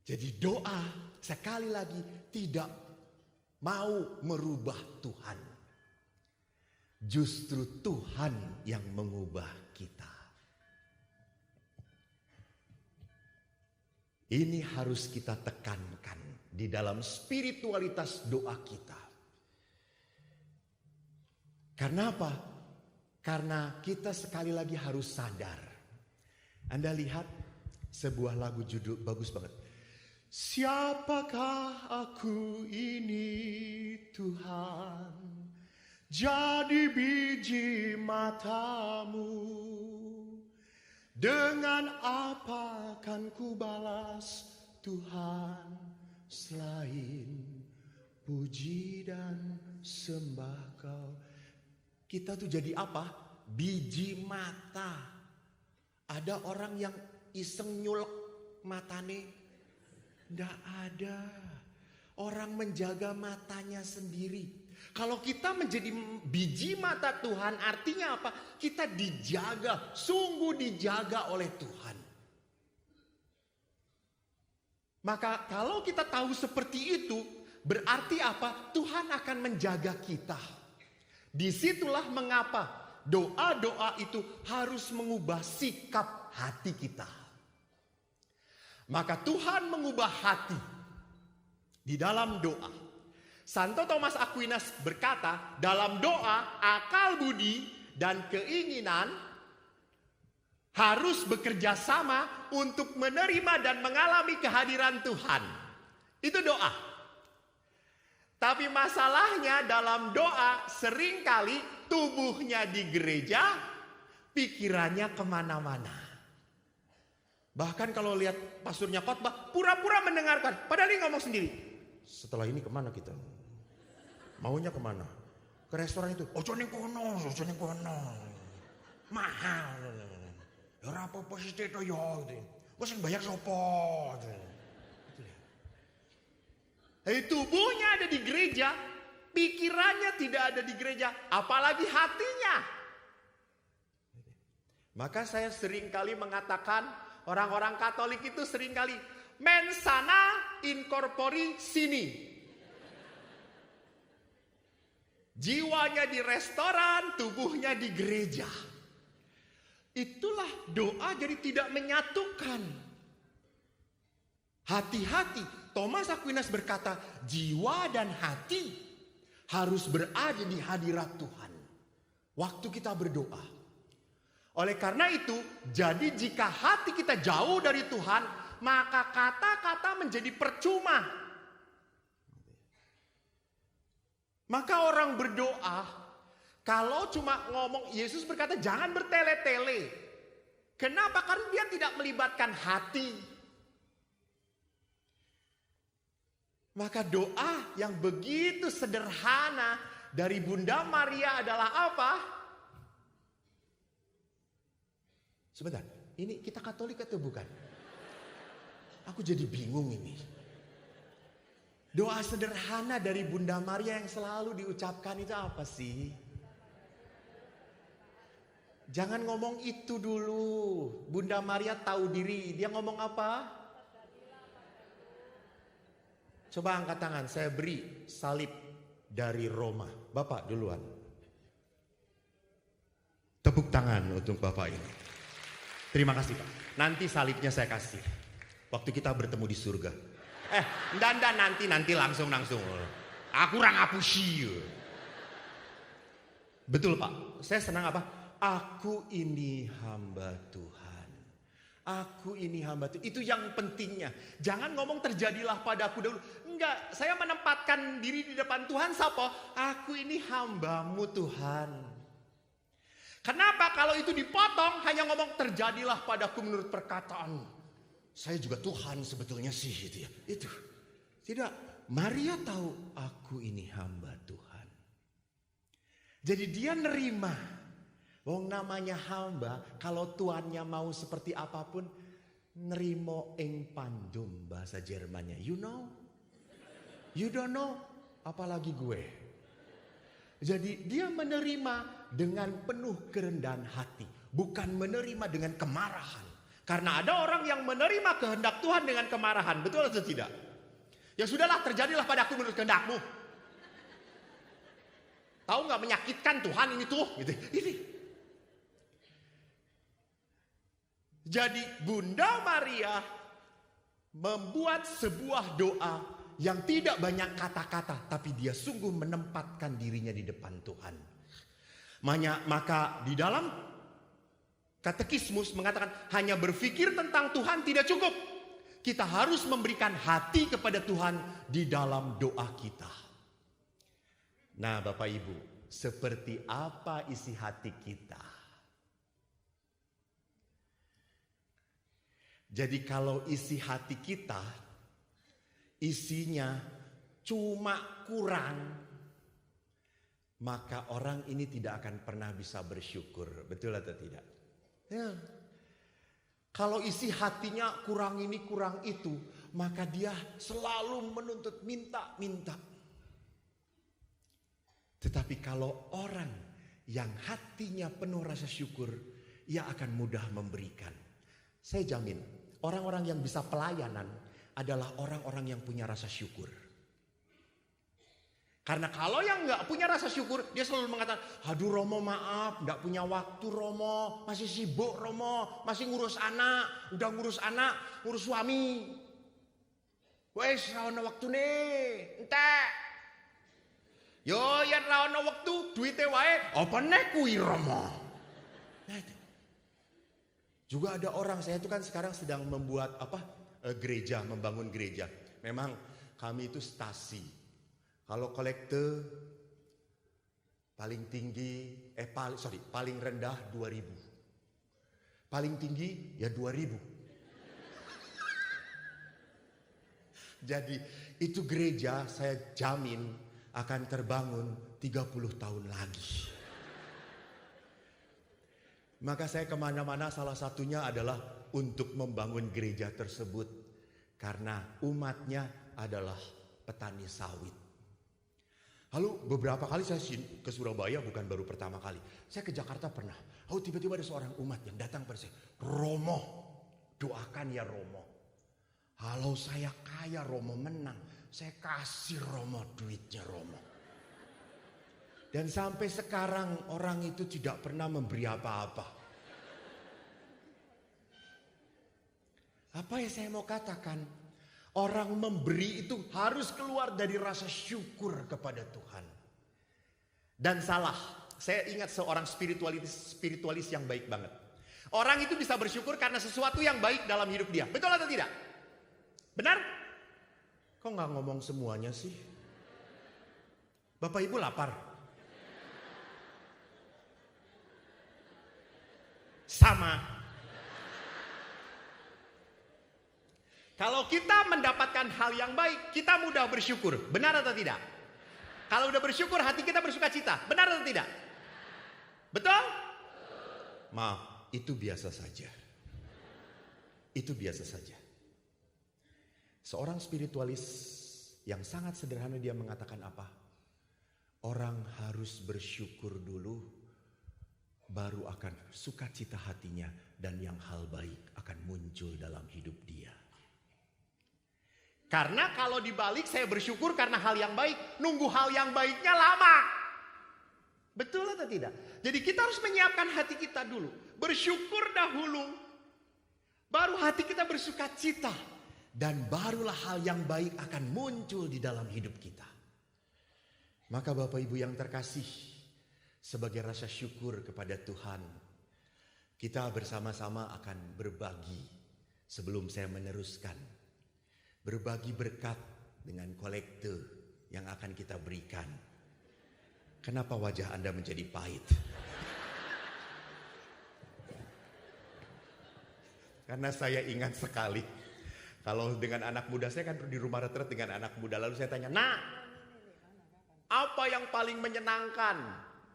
Jadi doa sekali lagi tidak mau merubah Tuhan. Justru Tuhan yang mengubah kita. Ini harus kita tekankan di dalam spiritualitas doa kita. Karena apa? Karena kita sekali lagi harus sadar. Anda lihat sebuah lagu judul bagus banget. Siapakah aku ini Tuhan, jadi biji matamu. Dengan apa kan ku balas Tuhan selain puji dan sembah Kau. Kita tuh jadi apa? Biji mata. Ada orang yang iseng nyulek matane? Nggak ada. Orang menjaga matanya sendiri. Kalau kita menjadi biji mata Tuhan, artinya apa? Kita dijaga, sungguh dijaga oleh Tuhan. Maka kalau kita tahu seperti itu, berarti apa? Tuhan akan menjaga kita. Disitulah mengapa doa-doa itu harus mengubah sikap hati kita. Maka Tuhan mengubah hati di dalam doa. Santo Thomas Aquinas berkata, dalam doa, akal budi dan keinginan harus bekerja sama untuk menerima dan mengalami kehadiran Tuhan. Itu doa. Tapi masalahnya dalam doa seringkali tubuhnya di gereja, pikirannya kemana-mana. Bahkan kalau lihat pastornya khotbah, pura-pura mendengarkan, padahal dia ngomong sendiri. Setelah ini kemana kita? Maunya kemana? Ke restoran itu. Ojo ning kono. Mahal. Ya ora apa-apa sih itu ya. Wes sing bayar sapa? Tubuhnya ada di gereja, pikirannya tidak ada di gereja, apalagi hatinya. Maka saya seringkali mengatakan, orang-orang Katolik itu seringkali mens sana in corpore sini. Jiwanya di restoran, tubuhnya di gereja. Itulah doa jadi tidak menyatukan. Hati-hati, Thomas Aquinas berkata, jiwa dan hati harus berada di hadirat Tuhan waktu kita berdoa. Oleh karena itu, jadi jika hati kita jauh dari Tuhan, maka kata-kata menjadi percuma. Maka orang berdoa, kalau cuma ngomong, Yesus berkata jangan bertele-tele. Kenapa? Karena dia tidak melibatkan hati. Maka doa yang begitu sederhana dari Bunda Maria adalah apa? Sebentar, ini kita Katolik atau bukan? Aku jadi bingung ini. Doa sederhana dari Bunda Maria yang selalu diucapkan itu apa sih? Jangan ngomong itu dulu. Bunda Maria tahu diri. Dia ngomong apa? Coba angkat tangan, saya beri salib dari Roma. Bapak duluan. Tepuk tangan untuk Bapak ini. Terima kasih Pak. Nanti salibnya saya kasih. Waktu kita bertemu di surga. Ndak nanti langsung. Aku orang apusi. Betul Pak. Saya senang apa? Aku ini hamba Tuhan. Aku ini hamba Tuhan. Itu yang pentingnya. Jangan ngomong terjadilah padaku dahulu. Enggak, saya menempatkan diri di depan Tuhan. Siapa? Aku ini hambamu Tuhan. Kenapa kalau itu dipotong hanya ngomong terjadilah padaku menurut perkataan. Saya juga Tuhan sebetulnya sih itu ya. Itu. Tidak, Maria tahu aku ini hamba Tuhan. Jadi dia nerima. Wong namanya hamba, kalau tuannya mau seperti apapun, nerimo ing pandum bahasa Jermannya. You know? You don't know? Apalagi gue. Jadi dia menerima dengan penuh kerendahan hati. Bukan menerima dengan kemarahan. Karena ada orang yang menerima kehendak Tuhan dengan kemarahan. Betul atau tidak? Ya sudahlah, terjadilah padaku menurut kehendakmu. Tahu gak menyakitkan Tuhan ini tuh? Gitu. Ini. Jadi Bunda Maria membuat sebuah doa yang tidak banyak kata-kata, tapi dia sungguh menempatkan dirinya di depan Tuhan. Maka di dalam Katekismus mengatakan hanya berpikir tentang Tuhan tidak cukup. Kita harus memberikan hati kepada Tuhan di dalam doa kita. Nah Bapak Ibu, seperti apa isi hati kita? Jadi kalau isi hati kita isinya cuma kurang, maka orang ini tidak akan pernah bisa bersyukur. Betul atau tidak? Ya. Kalau isi hatinya kurang ini kurang itu, maka dia selalu menuntut minta. Tetapi kalau orang yang hatinya penuh rasa syukur, ia akan mudah memberikan. Saya jamin, orang-orang yang bisa pelayanan adalah orang-orang yang punya rasa syukur. Karena kalau yang gak punya rasa syukur, dia selalu mengatakan, aduh Romo maaf, gak punya waktu Romo, masih sibuk Romo, masih ngurus anak, udah ngurus anak, ngurus suami. Wes, rawana waktu nih, entek. Yo, yang rawana waktu, duitnya wae, apa nek kui Romo. Nah itu. Juga ada orang, saya itu kan sekarang sedang membuat gereja, membangun gereja. Memang kami itu stasi. Kalau kolekte paling tinggi, paling rendah 2.000. Paling tinggi ya 2.000. Jadi itu gereja saya jamin akan terbangun 30 tahun lagi. Maka saya kemana-mana salah satunya adalah untuk membangun gereja tersebut. Karena umatnya adalah petani sawit. Lalu beberapa kali saya ke Surabaya, bukan baru pertama kali. Saya ke Jakarta pernah. Lalu tiba-tiba ada seorang umat yang datang pada saya. Romo, doakan ya Romo. Kalau saya kaya Romo menang, saya kasih Romo duitnya Romo. Dan sampai sekarang orang itu tidak pernah memberi apa-apa. Apa yang saya mau katakan? Orang memberi itu harus keluar dari rasa syukur kepada Tuhan. Dan salah, saya ingat seorang spiritualis yang baik banget. Orang itu bisa bersyukur karena sesuatu yang baik dalam hidup dia. Betul atau tidak? Benar? Kok nggak ngomong semuanya sih? Bapak Ibu lapar? Sama. Kalau kita mendapatkan hal yang baik, kita mudah bersyukur. Benar atau tidak? Kalau udah bersyukur, hati kita bersuka cita. Benar atau tidak? Betul? Maaf, itu biasa saja. Itu biasa saja. Seorang spiritualis yang sangat sederhana, dia mengatakan apa? Orang harus bersyukur dulu, baru akan sukacita hatinya, dan yang hal baik akan muncul dalam hidup dia. Karena kalau dibalik saya bersyukur karena hal yang baik, nunggu hal yang baiknya lama. Betul atau tidak? Jadi kita harus menyiapkan hati kita dulu. Bersyukur dahulu, baru hati kita bersuka cita. Dan barulah hal yang baik akan muncul di dalam hidup kita. Maka Bapak Ibu yang terkasih, sebagai rasa syukur kepada Tuhan, kita bersama-sama akan berbagi sebelum saya meneruskan. Berbagi berkat dengan kolekte yang akan kita berikan. Kenapa wajah Anda menjadi pahit? Karena saya ingat sekali, kalau dengan anak muda, saya kan di rumah retret dengan anak muda. Lalu saya tanya, "Nah, apa yang paling menyenangkan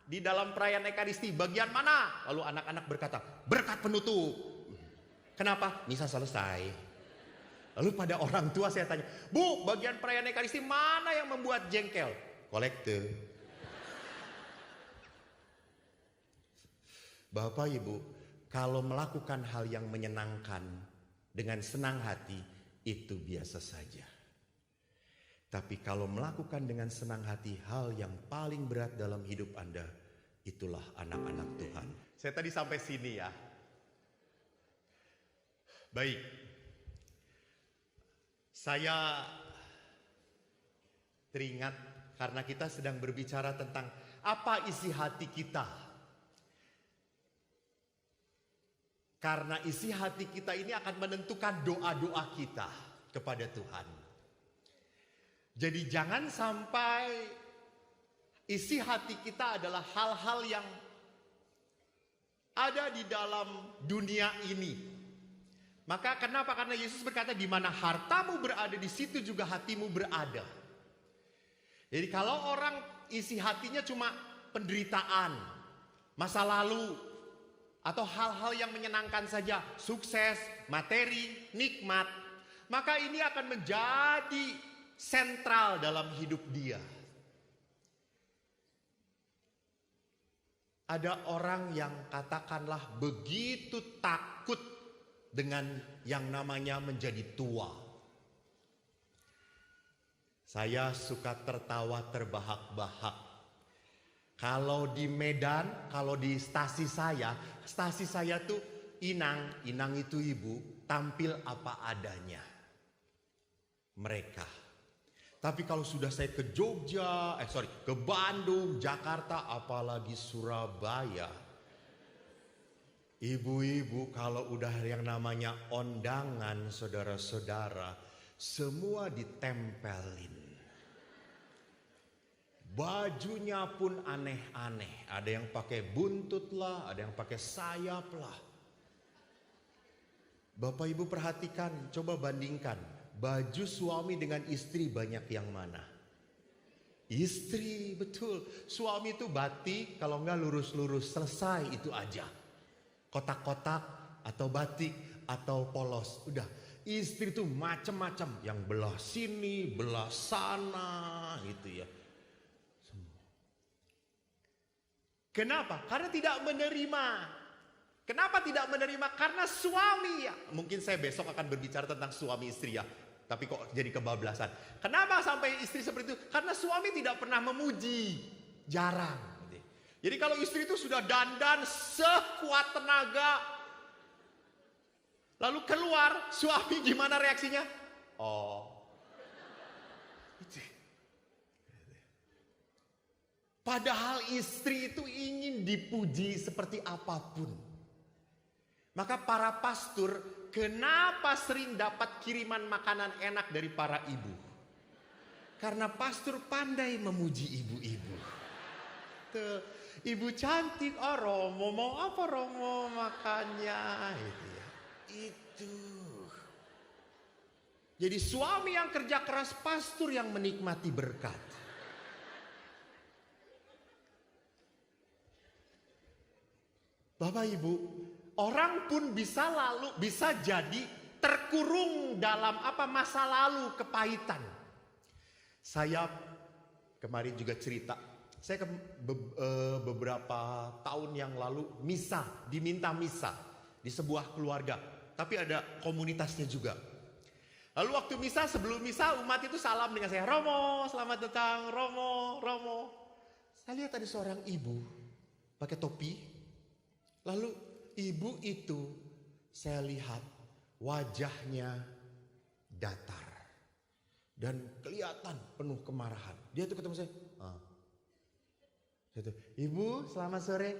di dalam perayaan Ekaristi? Bagian mana?" Lalu anak-anak berkata, "Berkat penutup." Kenapa? Misa selesai. Lalu pada orang tua saya tanya, "Bu, bagian perayaan Ekaristi mana yang membuat jengkel?" Kolekte. Bapak Ibu, kalau melakukan hal yang menyenangkan dengan senang hati, itu biasa saja. Tapi kalau melakukan dengan senang hati hal yang paling berat dalam hidup Anda, itulah anak-anak Tuhan. Saya tadi sampai sini ya. Baik. Saya teringat karena kita sedang berbicara tentang apa isi hati kita. Karena isi hati kita ini akan menentukan doa-doa kita kepada Tuhan. Jadi jangan sampai isi hati kita adalah hal-hal yang ada di dalam dunia ini. Maka kenapa? Karena Yesus berkata, di mana hartamu berada, di situ juga hatimu berada. Jadi kalau orang isi hatinya cuma penderitaan, masa lalu, atau hal-hal yang menyenangkan saja, sukses, materi, nikmat, maka ini akan menjadi sentral dalam hidup dia. Ada orang yang katakanlah begitu takut dengan yang namanya menjadi tua. Saya suka tertawa terbahak-bahak. Kalau di Medan, kalau di stasi saya tuh Inang itu ibu, tampil apa adanya. Mereka. Tapi kalau sudah saya ke ke Bandung, Jakarta, apalagi Surabaya, ibu-ibu kalau udah yang namanya ondangan, saudara-saudara, semua ditempelin. Bajunya pun aneh-aneh. Ada yang pakai buntut lah, ada yang pakai sayap lah. Bapak Ibu perhatikan, coba bandingkan. Baju suami dengan istri banyak yang mana? Istri, betul. Suami itu batik, kalau enggak lurus-lurus, selesai itu aja. Kotak-kotak atau batik atau polos. Udah, Istri itu macam-macam, yang belah sini, belah sana, gitu ya. Kenapa? Karena tidak menerima. Kenapa tidak menerima? Karena suami ya. Mungkin saya besok akan berbicara tentang suami istri ya. Tapi kok jadi kebablasan. Kenapa sampai istri seperti itu? Karena suami tidak pernah memuji. Jarang. Jadi kalau istri itu sudah dandan sekuat tenaga. Lalu keluar, suami gimana reaksinya? Oh. Padahal istri itu ingin dipuji seperti apapun. Maka para pastor, kenapa sering dapat kiriman makanan enak dari para ibu? Karena pastor pandai memuji ibu-ibu. Tuh, ibu cantik, oh Romo mau apa Romo makannya? Itu ya. Itu. Jadi suami yang kerja keras, pastor yang menikmati berkat. Bapak Ibu, orang pun bisa jadi terkurung dalam masa lalu kepahitan. Saya kemarin juga cerita, saya beberapa tahun yang lalu diminta misa di sebuah keluarga, tapi ada komunitasnya juga. Lalu waktu misa, sebelum misa umat itu salam dengan saya, Romo, selamat datang, Romo, Romo. Saya lihat ada seorang ibu pakai topi. Lalu ibu itu saya lihat wajahnya datar dan kelihatan penuh kemarahan. Dia tuh ketemu saya, Ibu selamat sore.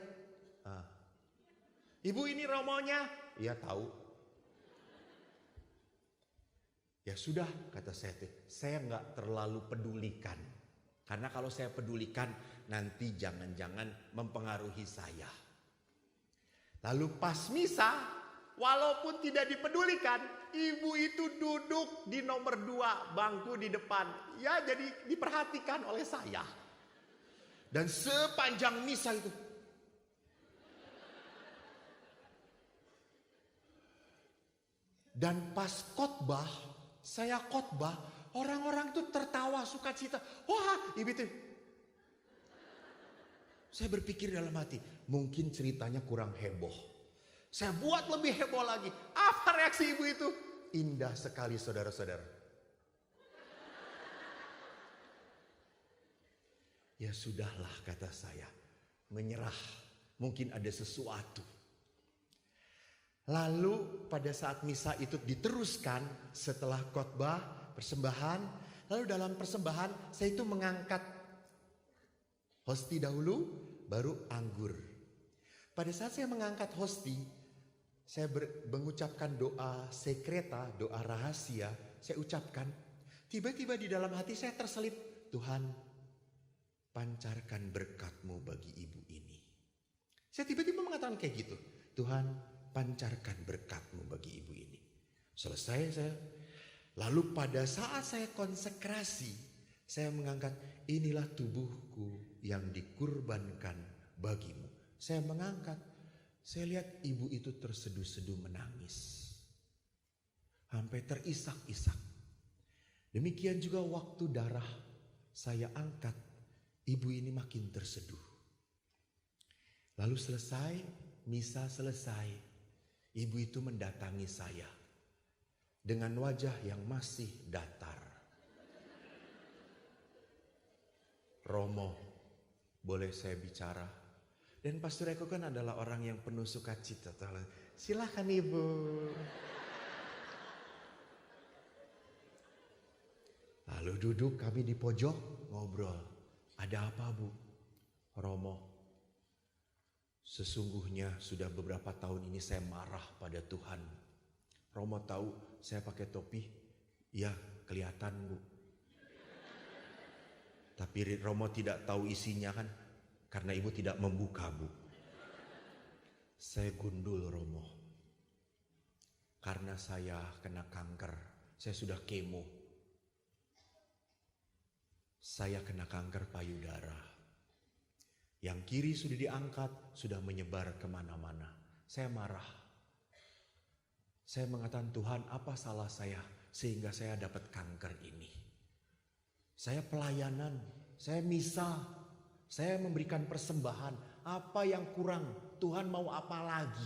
Ibu ini romonya? Iya tahu. Ya sudah kata saya nggak terlalu pedulikan. Karena kalau saya pedulikan nanti jangan-jangan mempengaruhi saya. Lalu pas misa, walaupun tidak dipedulikan, ibu itu duduk di nomor 2 bangku di depan. Ya jadi diperhatikan oleh saya. Dan sepanjang misa itu. Dan pas khotbah, saya khotbah, orang-orang itu tertawa sukacita. Wah, ibu itu. Saya berpikir dalam hati, mungkin ceritanya kurang heboh. Saya buat lebih heboh lagi. Apa reaksi ibu itu? Indah sekali saudara-saudara. Ya sudahlah kata saya, menyerah. Mungkin ada sesuatu. Lalu pada saat misa itu diteruskan setelah khotbah, persembahan. Lalu dalam persembahan saya itu mengangkat hosti dahulu, baru anggur. Pada saat saya mengangkat hosti, saya mengucapkan doa sekreta, doa rahasia. Saya ucapkan, tiba-tiba di dalam hati saya terselip, Tuhan pancarkan berkat-Mu bagi ibu ini. Saya tiba-tiba mengatakan kayak gitu, Tuhan pancarkan berkat-Mu bagi ibu ini. Selesai saya. Lalu pada saat saya konsekrasi, saya mengangkat, inilah tubuhku yang dikurbankan bagimu. Saya mengangkat, saya lihat ibu itu terseduh-seduh menangis. Sampai terisak-isak. Demikian juga waktu darah saya angkat, ibu ini makin terseduh. Lalu selesai, misa selesai, ibu itu mendatangi saya. Dengan wajah yang masih datar. Romo, boleh saya bicara? Dan Pastor Eko kan adalah orang yang penuh sukacita. Silakan ibu. Lalu duduk kami di pojok ngobrol. Ada apa bu? Romo, sesungguhnya sudah beberapa tahun ini saya marah pada Tuhan. Romo tahu saya pakai topi? Ya kelihatan bu. Tapi Romo tidak tahu isinya kan? Karena ibu tidak membuka bu. Saya gundul Romo. Karena saya kena kanker. Saya sudah kemo. Saya kena kanker payudara. Yang kiri sudah diangkat, sudah menyebar kemana-mana. Saya marah. Saya mengatakan, Tuhan, apa salah saya sehingga saya dapat kanker ini? Saya pelayanan, saya misa, saya memberikan persembahan. Apa yang kurang? Tuhan mau apa lagi?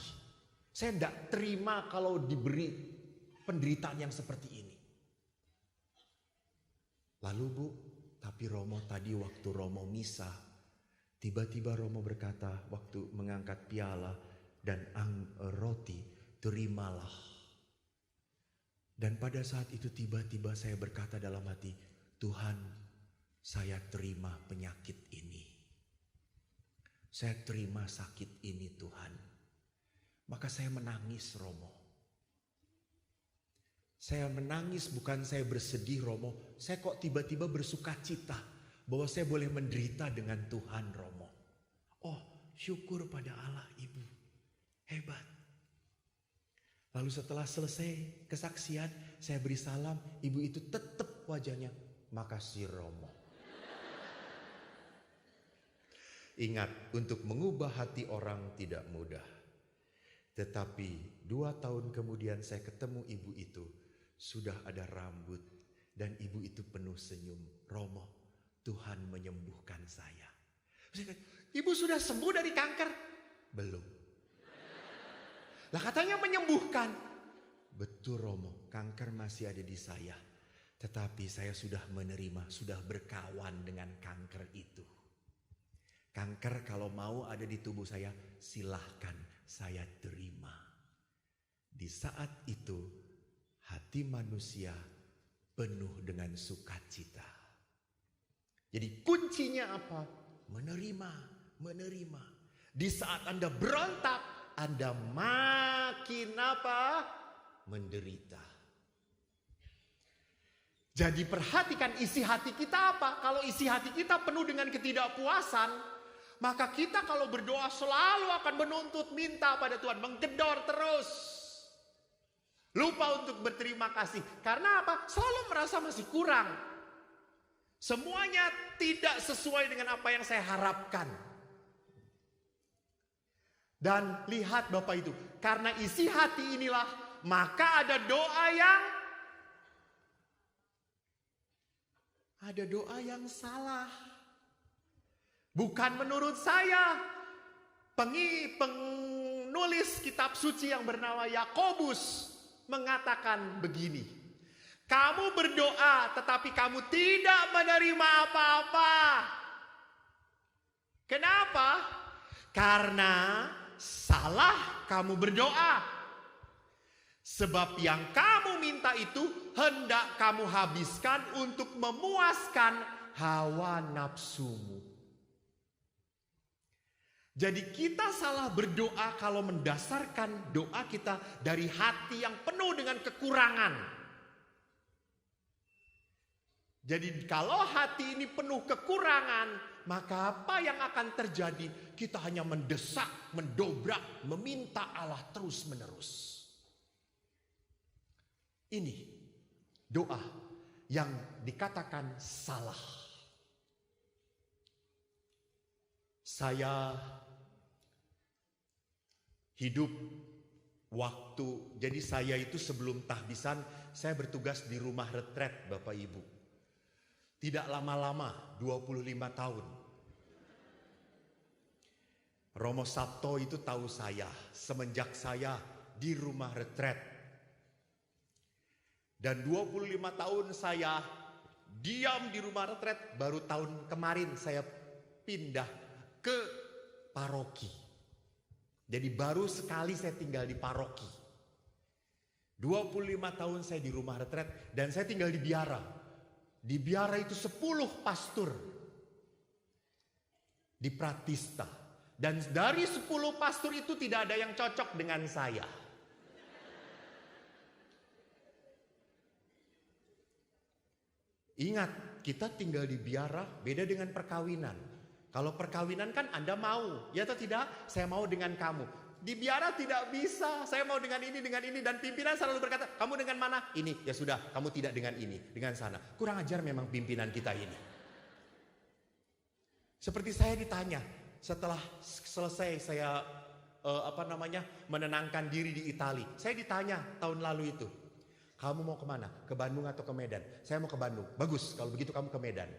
Saya tidak terima kalau diberi penderitaan yang seperti ini. Lalu Bu, tapi Romo tadi waktu Romo misa, tiba-tiba Romo berkata waktu mengangkat piala dan roti, terimalah. Dan pada saat itu tiba-tiba saya berkata dalam hati, Tuhan, saya terima penyakit ini. Saya terima sakit ini Tuhan. Maka saya menangis Romo. Saya menangis bukan saya bersedih Romo. Saya kok tiba-tiba bersuka cita bahwa saya boleh menderita dengan Tuhan Romo. Oh, syukur pada Allah Ibu. Hebat. Lalu setelah selesai kesaksian, saya beri salam, ibu itu tetap wajahnya, makasih Romo. Ingat, untuk mengubah hati orang tidak mudah. Tetapi 2 tahun kemudian saya ketemu ibu itu, sudah ada rambut dan ibu itu penuh senyum. Romo, Tuhan menyembuhkan saya. Ibu sudah sembuh dari kanker? Belum. Lah katanya menyembuhkan. Betul Romo, kanker masih ada di saya. Tetapi saya sudah menerima, sudah berkawan dengan kanker itu. Kanker kalau mau ada di tubuh saya, silahkan saya terima. Di saat itu, hati manusia penuh dengan sukacita. Jadi kuncinya apa? Menerima. Di saat Anda berontak, Anda makin apa? Menderita. Jadi perhatikan isi hati kita apa? Kalau isi hati kita penuh dengan ketidakpuasan, maka kita kalau berdoa selalu akan menuntut minta pada Tuhan. Menggedor terus. Lupa untuk berterima kasih. Karena apa? Selalu merasa masih kurang. Semuanya tidak sesuai dengan apa yang saya harapkan. Dan lihat Bapak itu, karena isi hati inilah, maka ada doa yang salah. Bukan menurut saya. Penulis kitab suci yang bernama Yakobus mengatakan begini. Kamu berdoa tetapi kamu tidak menerima apa-apa. Kenapa? Karena salah kamu berdoa. Sebab yang kamu minta itu hendak kamu habiskan untuk memuaskan hawa nafsumu. Jadi kita salah berdoa kalau mendasarkan doa kita dari hati yang penuh dengan kekurangan. Jadi kalau hati ini penuh kekurangan, maka apa yang akan terjadi? Kita hanya mendesak, mendobrak, meminta Allah terus-menerus. Ini doa yang dikatakan salah. Saya hidup jadi saya itu sebelum tahbisan, saya bertugas di rumah retret Bapak Ibu. Tidak lama-lama, 25 tahun. Romo Sabto itu tahu saya semenjak saya di rumah retret. Dan 25 tahun saya diam di rumah retret, baru tahun kemarin saya pindah ke paroki. Jadi baru sekali saya tinggal di paroki. 25 tahun saya di rumah retret dan saya tinggal di biara. Di biara itu 10 pastor di Pratista. Dan dari 10 pastor itu tidak ada yang cocok dengan saya. Ingat, kita tinggal di biara beda dengan perkawinan. Kalau perkawinan kan Anda mau, ya atau tidak? Saya mau dengan kamu. Di biara tidak bisa, saya mau dengan ini, dan pimpinan selalu berkata, kamu dengan mana? Ini, ya sudah, kamu tidak dengan ini, dengan sana. Kurang ajar memang pimpinan kita ini. Seperti saya ditanya, setelah selesai saya menenangkan diri di Itali. Saya ditanya tahun lalu itu, kamu mau kemana? Ke Bandung atau ke Medan? Saya mau ke Bandung. Bagus, kalau begitu kamu ke Medan.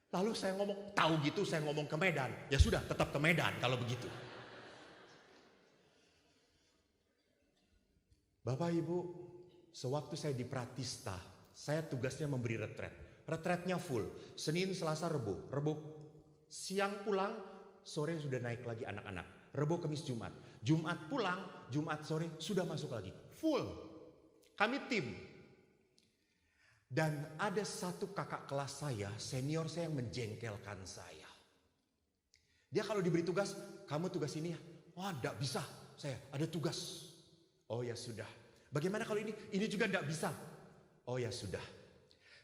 Lalu saya ngomong, tahu gitu saya ngomong ke Medan. Ya sudah, tetap ke Medan kalau begitu. Bapak Ibu, sewaktu saya di Pratista, saya tugasnya memberi retret. Retretnya full, Senin, Selasa, Rebo. Rebo siang pulang, sore sudah naik lagi anak-anak. Rebo, Kamis, Jumat. Jumat pulang, Jumat sore sudah masuk lagi. Full. Kami tim. Dan ada satu kakak kelas saya, senior saya yang menjengkelkan saya. Dia kalau diberi tugas, kamu tugas ini ya? Wah, enggak bisa. Saya ada tugas. Oh ya sudah. Bagaimana kalau ini? Ini juga enggak bisa. Oh ya sudah.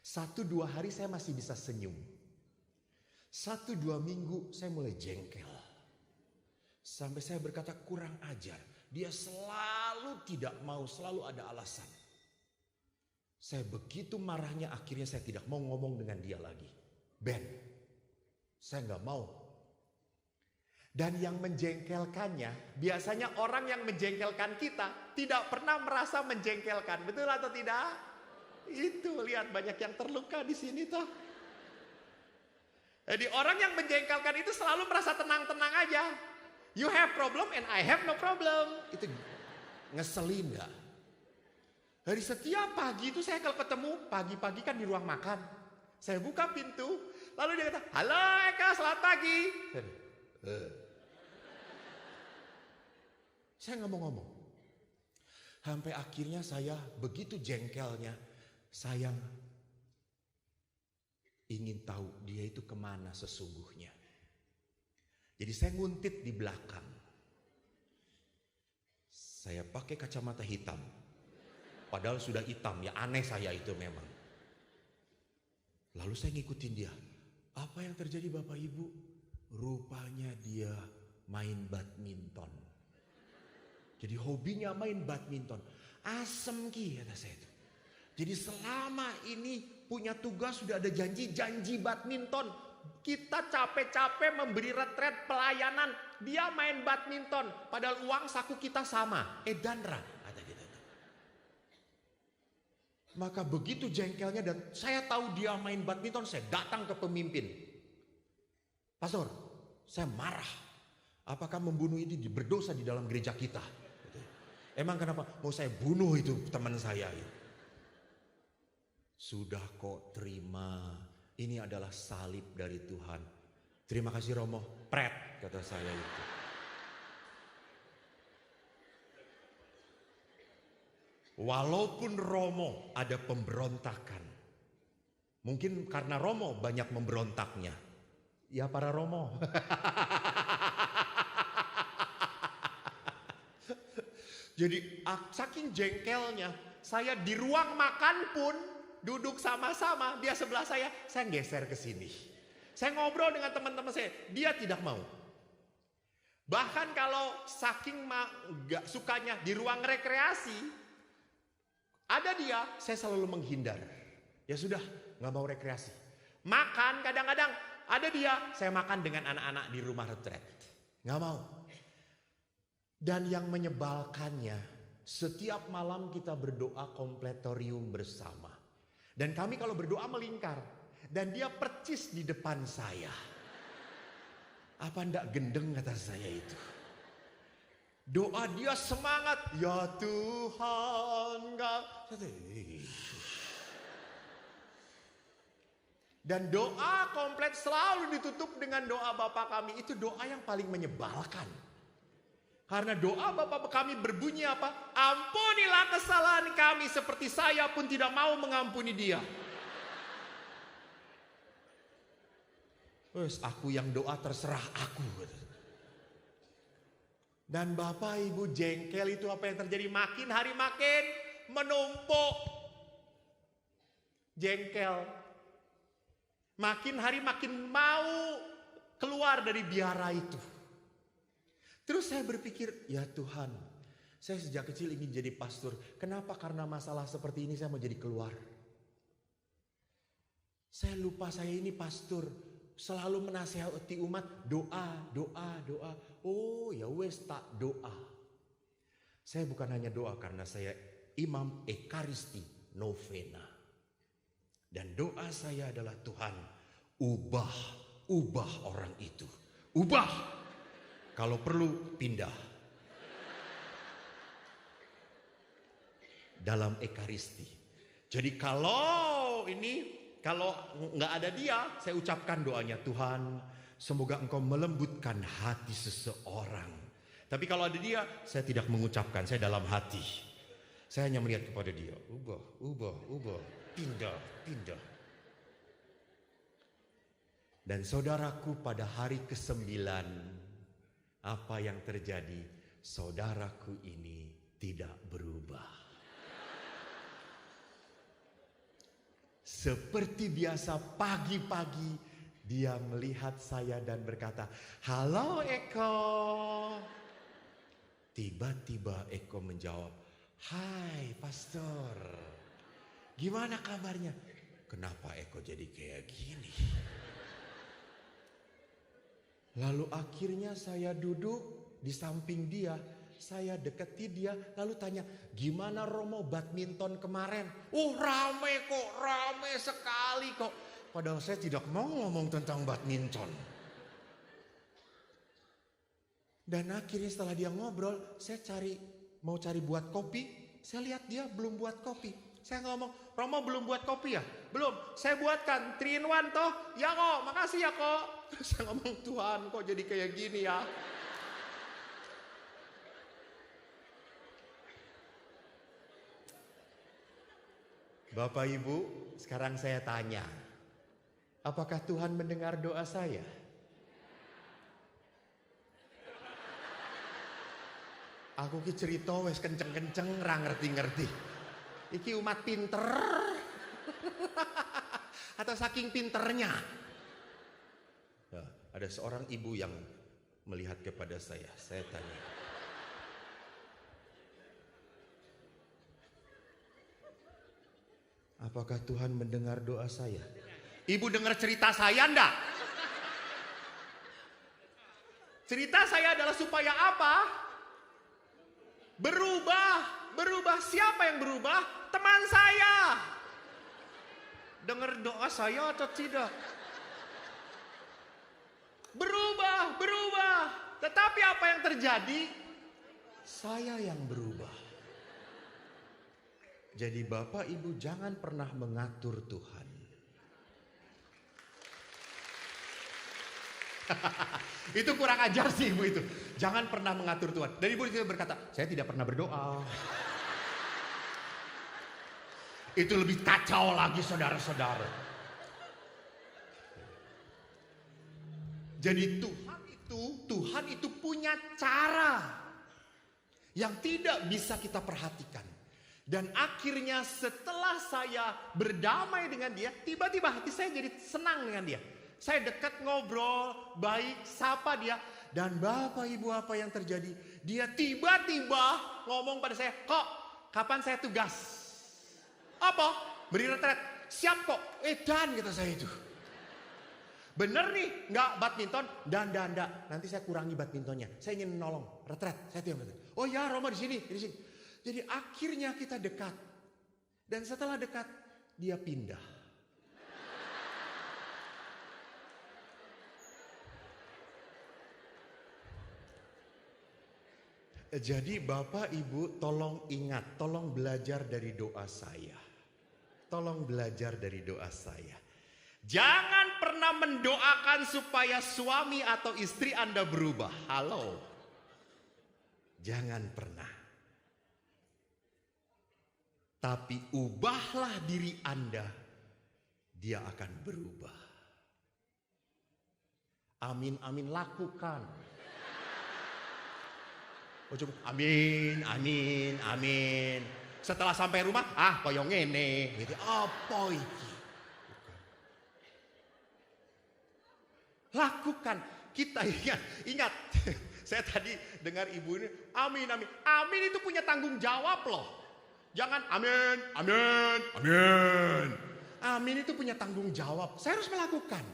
1-2 hari saya masih bisa senyum. 1-2 minggu saya mulai jengkel. Sampai saya berkata kurang ajar. Dia selalu tidak mau, selalu ada alasan. Saya begitu marahnya akhirnya saya tidak mau ngomong dengan dia lagi. Ben, saya nggak mau. Dan yang menjengkelkannya, biasanya orang yang menjengkelkan kita tidak pernah merasa menjengkelkan. Betul atau tidak? Itu lihat banyak yang terluka di sini toh. Jadi orang yang menjengkelkan itu selalu merasa tenang-tenang aja. You have problem and I have no problem. Itu ngeselin nggak? Dari setiap pagi itu saya kalau ketemu, pagi-pagi kan di ruang makan. Saya buka pintu, lalu dia kata, halo Eka, selamat pagi. Saya nggak mau ngomong. Sampai akhirnya saya begitu jengkelnya, saya ingin tahu dia itu kemana sesungguhnya. Jadi saya nguntit di belakang. Saya pakai kacamata hitam. Padahal sudah hitam, ya aneh saya itu memang. Lalu saya ngikutin dia. Apa yang terjadi Bapak Ibu? Rupanya dia main badminton. Jadi hobinya main badminton. Asem ki kata saya itu. Jadi selama ini punya tugas sudah ada janji badminton. Kita capek-capek memberi retret pelayanan. Dia main badminton. Padahal uang saku kita sama. Edanra. Maka begitu jengkelnya dan saya tahu dia main badminton, saya datang ke pemimpin. Pastor, saya marah. Apakah membunuh ini berdosa di dalam gereja kita? Emang kenapa? Mau saya bunuh itu teman saya. Sudah kok terima. Ini adalah salib dari Tuhan. Terima kasih Romo. Pret kata saya itu. Walaupun Romo ada pemberontakan. Mungkin karena Romo banyak memberontaknya. Ya para Romo. Jadi saking jengkelnya. Saya di ruang makan pun duduk sama-sama. Dia sebelah saya geser ke sini. Saya ngobrol dengan teman-teman saya. Dia tidak mau. Bahkan kalau saking gak sukanya di ruang rekreasi. Ada dia, saya selalu menghindar. Ya sudah, gak mau rekreasi. Makan kadang-kadang, ada dia, saya makan dengan anak-anak di rumah retret. Gak mau. Dan yang menyebalkannya, setiap malam kita berdoa kompletorium bersama. Dan kami kalau berdoa melingkar. Dan dia percis di depan saya. Apa ndak gendeng kata saya itu. Doa dia semangat. Ya Tuhan. Dan doa komplit selalu ditutup dengan doa Bapa kami. Itu doa yang paling menyebalkan. Karena doa Bapa kami berbunyi apa? Ampunilah kesalahan kami seperti saya pun tidak mau mengampuni dia. Terus aku yang doa terserah aku. Dan Bapak Ibu jengkel itu apa yang terjadi? Makin hari makin menumpuk. Jengkel. Makin hari makin mau keluar dari biara itu. Terus saya berpikir, ya Tuhan, saya sejak kecil ingin jadi pastor. Kenapa? Karena masalah seperti ini saya mau jadi keluar. Saya lupa saya ini pastor. selalu menasehati umat, doa, doa, doa. Oh ya wes tak doa. Saya bukan hanya doa karena saya imam ekaristi novena. Dan doa saya adalah Tuhan, ubah orang itu. Ubah. Kalau perlu pindah. Dalam ekaristi. Jadi kalau nggak ada dia, saya ucapkan doanya, Tuhan, semoga Engkau melembutkan hati seseorang. Tapi kalau ada dia, saya tidak mengucapkan, saya dalam hati. Saya hanya melihat kepada dia, ubah, pindah. Dan saudaraku, pada hari ke-9, apa yang terjadi? Saudaraku ini tidak berubah. Seperti biasa pagi-pagi dia melihat saya dan berkata, "Halo Eko." Tiba-tiba Eko menjawab, "Hai Pastor, gimana kabarnya?" Kenapa Eko jadi kayak gini? Lalu akhirnya saya duduk di samping dia. Saya deketi dia lalu tanya, "Gimana Romo badminton kemarin?" Rame kok, rame sekali kok. Padahal saya tidak mau ngomong tentang badminton. Dan akhirnya setelah dia ngobrol, saya mau cari buat kopi. Saya lihat dia belum buat kopi. Saya ngomong, "Romo belum buat kopi ya?" "Belum, saya buatkan 3 in 1 toh." "Ya kok, makasih ya kok." Terus saya ngomong, "Tuhan kok jadi kayak gini ya?" Bapak Ibu, sekarang saya tanya, apakah Tuhan mendengar doa saya? Aku ki cerita wes kenceng-kenceng ra ngerti-ngerti. Iki umat pinter. Atau saking pinternya. Nah, ada seorang ibu yang melihat kepada saya tanya, apakah Tuhan mendengar doa saya? Ibu dengar cerita saya enggak? Cerita saya adalah supaya apa? Berubah. Siapa yang berubah? Teman saya. Dengar doa saya atau tidak? Berubah. Tetapi apa yang terjadi? Saya yang berubah. Jadi Bapak Ibu jangan pernah mengatur Tuhan. Itu kurang ajar sih Ibu itu. Jangan pernah mengatur Tuhan. Dan Ibu itu berkata, "Saya tidak pernah berdoa." Itu lebih kacau lagi saudara-saudara. Jadi Tuhan itu punya cara yang tidak bisa kita perhatikan. Dan akhirnya setelah saya berdamai dengan dia, tiba-tiba hati saya jadi senang dengan dia. Saya dekat, ngobrol, baik, sapa dia. Dan Bapak Ibu apa yang terjadi? Dia tiba-tiba ngomong pada saya, "Kok, kapan saya tugas?" "Apa?" "Beri retret." "Siap kok." Dan kata saya itu. "Bener nih, nggak badminton?" Dan. Nanti saya kurangi badmintonnya. Saya ingin menolong. Retret. Saya tiap retret. "Oh ya, Roma di sini. Jadi akhirnya kita dekat. Dan setelah dekat, dia pindah. Jadi Bapak Ibu tolong ingat, tolong belajar dari doa saya. Tolong belajar dari doa saya. Jangan pernah mendoakan supaya suami atau istri Anda berubah. Halo. Jangan pernah. Tapi ubahlah diri Anda, dia akan berubah. Amin, lakukan. Oh, coba, amin. Setelah sampai rumah, koyo ngene. Gitu. Apa iki? Lakukan. Kita ingat. Saya tadi dengar ibu ini, amin. Amin itu punya tanggung jawab loh. Jangan amin. Amin itu punya tanggung jawab. Saya harus melakukan.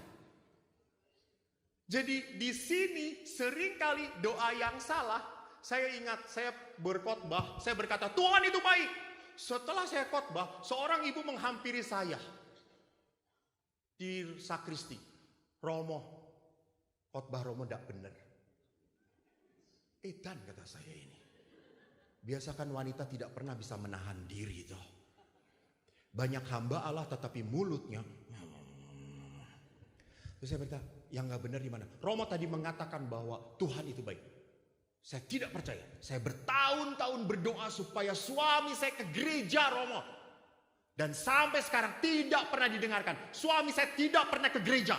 Jadi di sini seringkali doa yang salah. Saya ingat saya berkhotbah, saya berkata Tuhan itu baik. Setelah saya khotbah, seorang ibu menghampiri saya di sakristi. Romo, khotbah Romo tidak benar. Edan kata saya ini. Biasakan wanita tidak pernah bisa menahan diri toh. Banyak hamba Allah tetapi mulutnya. Terus saya berkata, yang gak benar di mana? Romo tadi mengatakan bahwa Tuhan itu baik. Saya tidak percaya. Saya bertahun-tahun berdoa supaya suami saya ke gereja, Romo. Dan sampai sekarang tidak pernah didengarkan. Suami saya tidak pernah ke gereja.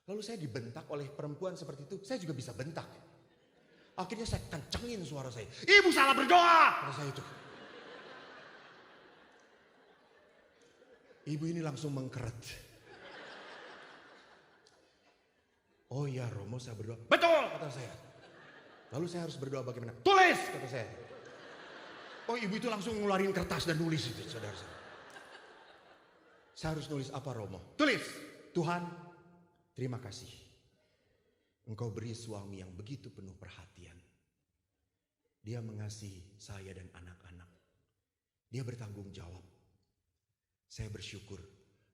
Lalu saya dibentak oleh perempuan seperti itu. Saya juga bisa bentak. Akhirnya saya kencengin suara saya. Ibu salah berdoa. Kata saya itu. Ibu ini langsung mengkeret. Oh ya Romo saya berdoa. Betul kata saya. Lalu saya harus berdoa bagaimana? Tulis kata saya. Oh ibu itu langsung ngeluarin kertas dan nulis itu saudara saya. Saya harus nulis apa Romo? Tulis. Tuhan terima kasih. Engkau beri suami yang begitu penuh perhatian. Dia mengasihi saya dan anak-anak. Dia bertanggung jawab. Saya bersyukur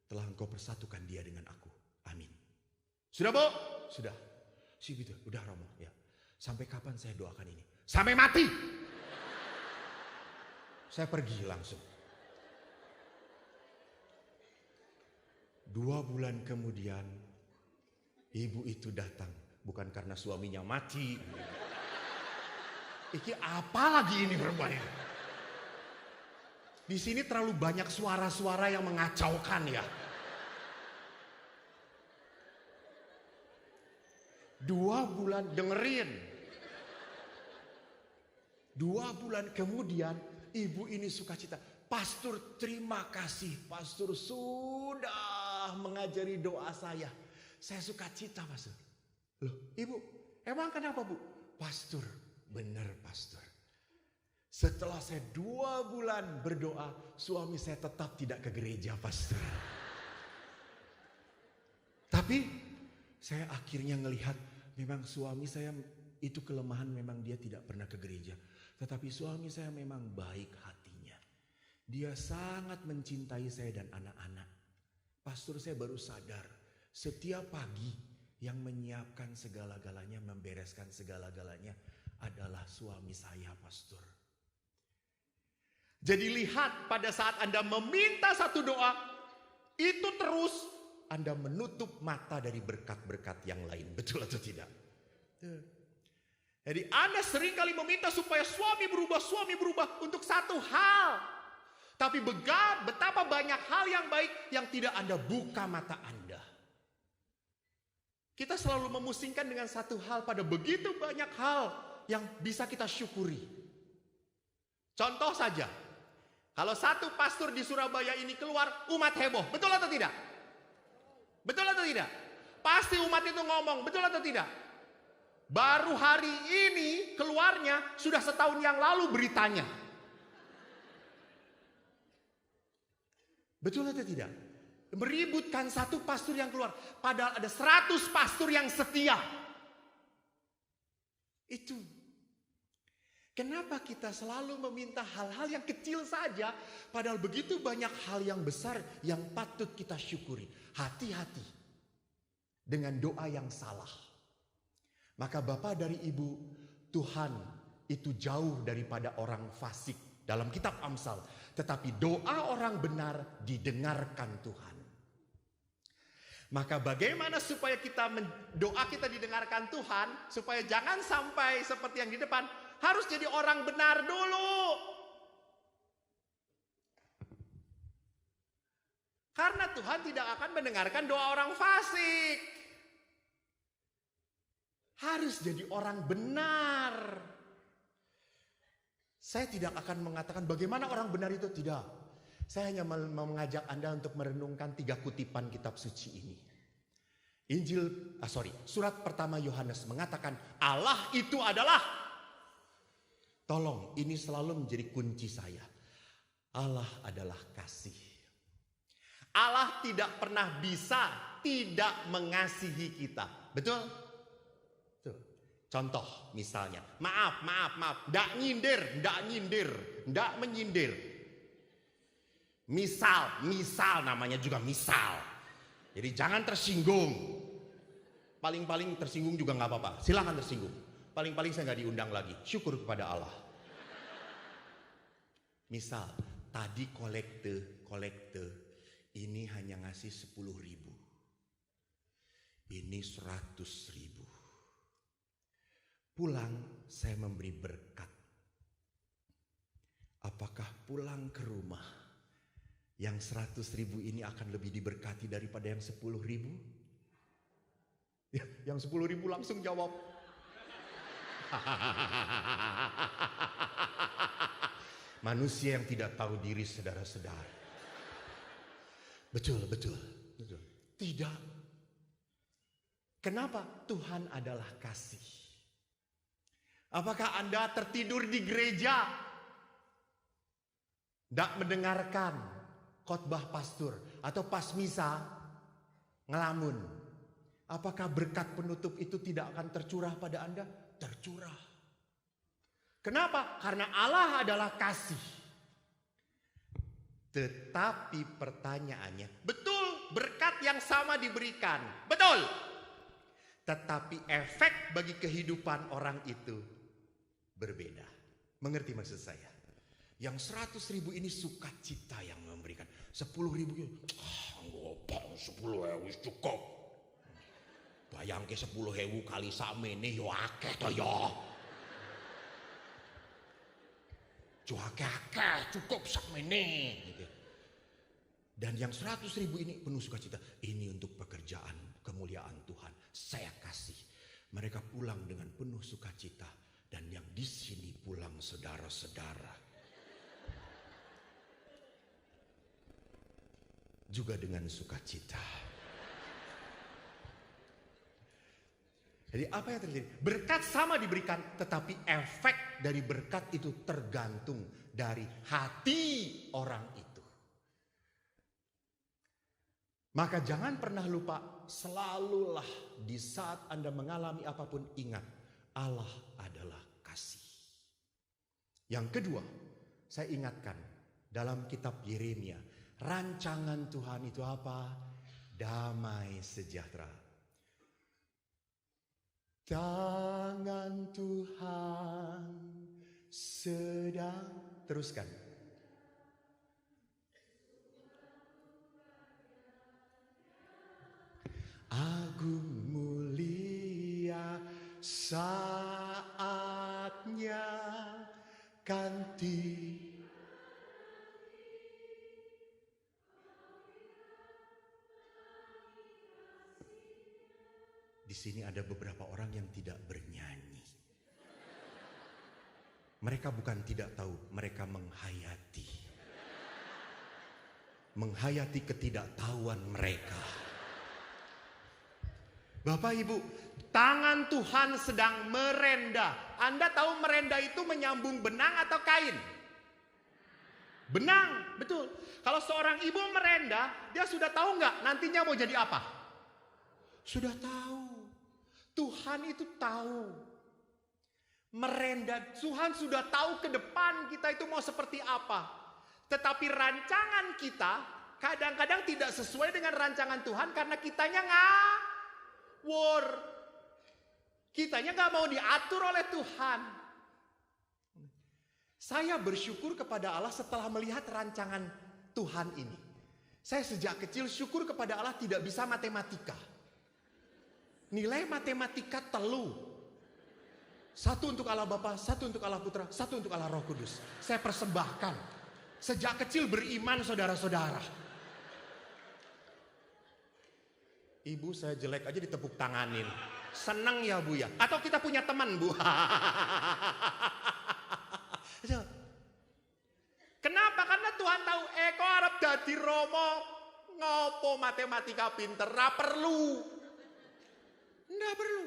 telah engkau persatukan dia dengan aku. Amin. Sudah Bu? Sudah. Sih gitu. Udah Romo ya. Sampai kapan saya doakan ini? Sampai mati. Saya pergi langsung. 2 bulan kemudian ibu itu datang. Bukan karena suaminya mati. Iki apa lagi ini perempuan ini? Di sini terlalu banyak suara-suara yang mengacaukan ya. 2 bulan dengerin. 2 bulan kemudian ibu ini sukacita. Pastor terima kasih. Pastor sudah mengajari doa saya. Saya sukacita pastor. Loh ibu emang kenapa bu? Pastor benar pastor. Setelah saya 2 bulan berdoa. Suami saya tetap tidak ke gereja pastor. Tapi saya akhirnya ngelihat memang suami saya itu kelemahan memang dia tidak pernah ke gereja. Tetapi suami saya memang baik hatinya. Dia sangat mencintai saya dan anak-anak. Pastor saya baru sadar setiap pagi yang menyiapkan segala-galanya, membereskan segala-galanya adalah suami saya pastor. Jadi lihat pada saat Anda meminta satu doa itu terus Anda menutup mata dari berkat-berkat yang lain. Betul atau tidak? Jadi Anda seringkali meminta supaya suami berubah untuk satu hal. Tapi betapa banyak hal yang baik yang tidak Anda buka mata Anda. Kita selalu memusingkan dengan satu hal pada begitu banyak hal yang bisa kita syukuri. Contoh saja, kalau satu pastor di Surabaya ini keluar, umat heboh. Betul atau tidak? Betul atau tidak? Pasti umat itu ngomong, betul atau tidak? Baru hari ini keluarnya sudah setahun yang lalu beritanya. Betul atau tidak? Meributkan satu pastor yang keluar. Padahal ada 100 pastor yang setia. Itu. Kenapa kita selalu meminta hal-hal yang kecil saja. Padahal begitu banyak hal yang besar yang patut kita syukuri. Hati-hati dengan doa yang salah. Maka Bapak dari Ibu, Tuhan itu jauh daripada orang fasik dalam kitab Amsal. Tetapi doa orang benar didengarkan Tuhan. Maka bagaimana supaya doa kita didengarkan Tuhan. Supaya jangan sampai seperti yang di depan. Harus jadi orang benar dulu. Karena Tuhan tidak akan mendengarkan doa orang fasik. Harus jadi orang benar. Saya tidak akan mengatakan bagaimana orang benar itu, tidak. Saya hanya mengajak Anda untuk merenungkan 3 kutipan kitab suci ini. Surat pertama Yohanes mengatakan Allah itu adalah. Tolong, ini selalu menjadi kunci saya. Allah adalah kasih. Allah tidak pernah bisa tidak mengasihi kita. Betul? Tuh. Contoh misalnya, maaf, ndak menyindir. Misal namanya juga misal. Jadi jangan tersinggung. Paling-paling tersinggung juga nggak apa-apa. Silahkan tersinggung. Paling-paling saya nggak diundang lagi. Syukur kepada Allah. Misal tadi kolekte ini hanya ngasih 10.000. Ini 100.000. Pulang saya memberi berkat. Apakah pulang ke rumah yang 100.000 ini akan lebih diberkati daripada yang 10.000? Ya, yang 10.000 langsung jawab. Manusia yang tidak tahu diri, saudara-saudara. Betul. Tidak. Kenapa? Tuhan adalah kasih. Apakah Anda tertidur di gereja? Tidak mendengarkan khotbah pastor atau pas misa ngelamun. Apakah berkat penutup itu tidak akan tercurah pada Anda? Tercurah. Kenapa? Karena Allah adalah kasih. Tetapi pertanyaannya, betul berkat yang sama diberikan. Betul. Tetapi efek bagi kehidupan orang itu berbeda. Mengerti maksud saya? Yang 100.000 ini sukacita yang memberikan. 10.000 ngopong 10.000 cukup. Bayangke 10.000 kali sakmene yo akeh to yo. Akeh cukup sakmene gitu. Dan yang 100.000 ini penuh sukacita. Ini untuk pekerjaan kemuliaan Tuhan. Saya kasih. Mereka pulang dengan penuh sukacita. Dan yang di sini pulang saudara-saudara juga dengan sukacita. Jadi apa yang terjadi? Berkat sama diberikan, tetapi efek dari berkat itu tergantung dari hati orang itu. Maka jangan pernah lupa, selalulah di saat Anda mengalami apapun, ingat Allah adalah kasih. Yang kedua, saya ingatkan dalam kitab Yeremia, rancangan Tuhan itu apa? Damai sejahtera. Tangan Tuhan sedang, teruskan. Agung mulia saatnya ganti. Di sini ada beberapa orang yang tidak bernyanyi. Mereka bukan tidak tahu, mereka menghayati. Menghayati ketidaktahuan mereka. Bapak Ibu, tangan Tuhan sedang merendah. Anda tahu merendah itu menyambung benang atau kain? Benang, betul. Kalau seorang ibu merendah, dia sudah tahu nggak nantinya mau jadi apa? Sudah tahu. Tuhan itu tahu. Merendah, Tuhan sudah tahu ke depan kita itu mau seperti apa. Tetapi rancangan kita kadang-kadang tidak sesuai dengan rancangan Tuhan karena kitanya ngawur. Kitanya nggak mau diatur oleh Tuhan. Saya bersyukur kepada Allah setelah melihat rancangan Tuhan ini. Saya sejak kecil syukur kepada Allah tidak bisa matematika. Nilai matematika telu. Satu untuk Allah Bapa, satu untuk Allah Putra, satu untuk Allah Roh Kudus. Saya persembahkan. Sejak kecil beriman saudara-saudara. Ibu saya jelek aja ditepuk tanganin. Senang ya Bu ya. Atau kita punya teman Bu. Kenapa? Karena Tuhan tahu kok arep dadi romo. Ngopo matematika pinter? Ra perlu. Nggak perlu.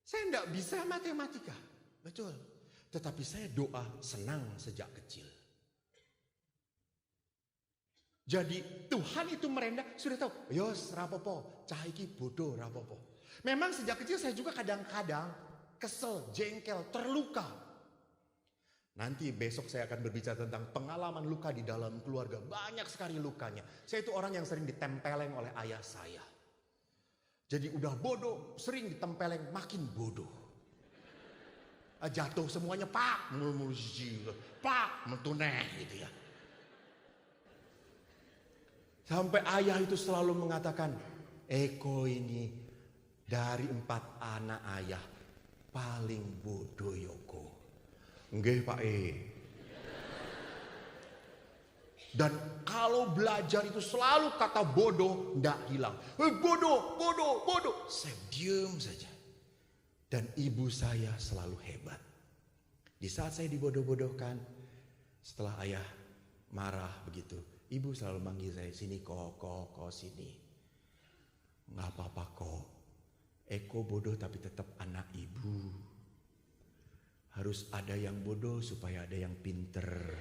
Saya nggak bisa matematika. Betul. Tetapi saya doa senang sejak kecil. Jadi Tuhan itu merendah sudah tahu. Yos rapopo. Cah iki bodoh rapopo. Memang sejak kecil saya juga kadang-kadang kesel, jengkel, terluka. Nanti besok saya akan berbicara tentang pengalaman luka di dalam keluarga. Banyak sekali lukanya. Saya itu orang yang sering ditempeleng oleh ayah saya. Jadi udah bodoh, sering ditempeleng makin bodoh. Jatuh semuanya pak, pak, mentuneh gitu ya. Sampai ayah itu selalu mengatakan, Eko ini dari 4 anak ayah paling bodoh Yoko. Nggih Pak E. Dan kalau belajar itu selalu kata bodoh ndak hilang. Bodoh, bodoh, bodoh. Saya diam saja. Dan ibu saya selalu hebat. Di saat saya dibodoh-bodohkan, setelah ayah marah begitu, ibu selalu manggil saya, sini kok sini. Nggak apa-apa kok. Eko bodoh tapi tetap anak ibu. Harus ada yang bodoh supaya ada yang pinter.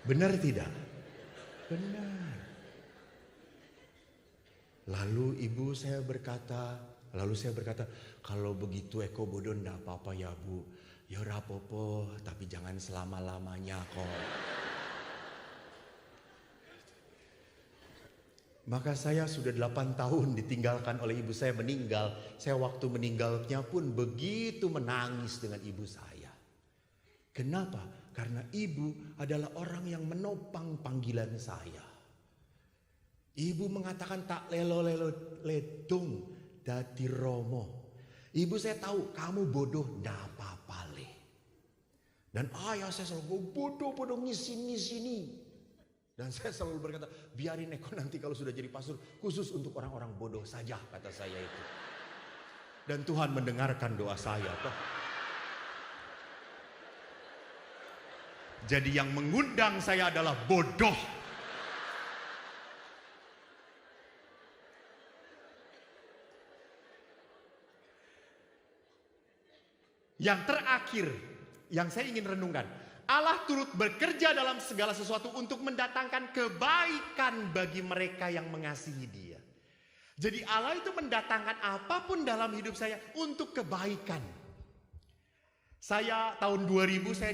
Benar tidak? Benar. Lalu saya berkata, kalau begitu Eko bodoh enggak apa-apa ya Bu. Ya rapopo, tapi jangan selama-lamanya kok. Maka saya sudah 8 tahun ditinggalkan oleh ibu saya meninggal. Saya waktu meninggalnya pun begitu menangis dengan ibu saya. Kenapa? Karena ibu adalah orang yang menopang panggilan saya. Ibu mengatakan tak lelo-lelo ledung dadi romo. Ibu saya tahu kamu bodoh ndak apa-apa le. Dan ayah saya selalu bodoh ngisini. Dan saya selalu berkata, biarin Eko nanti kalau sudah jadi pastor, khusus untuk orang-orang bodoh saja, kata saya itu. Dan Tuhan mendengarkan doa saya. Toh. Jadi yang mengundang saya adalah bodoh. Yang terakhir, yang saya ingin renungkan. Allah turut bekerja dalam segala sesuatu untuk mendatangkan kebaikan bagi mereka yang mengasihi Dia. Jadi Allah itu mendatangkan apapun dalam hidup saya untuk kebaikan. Saya tahun 2000 saya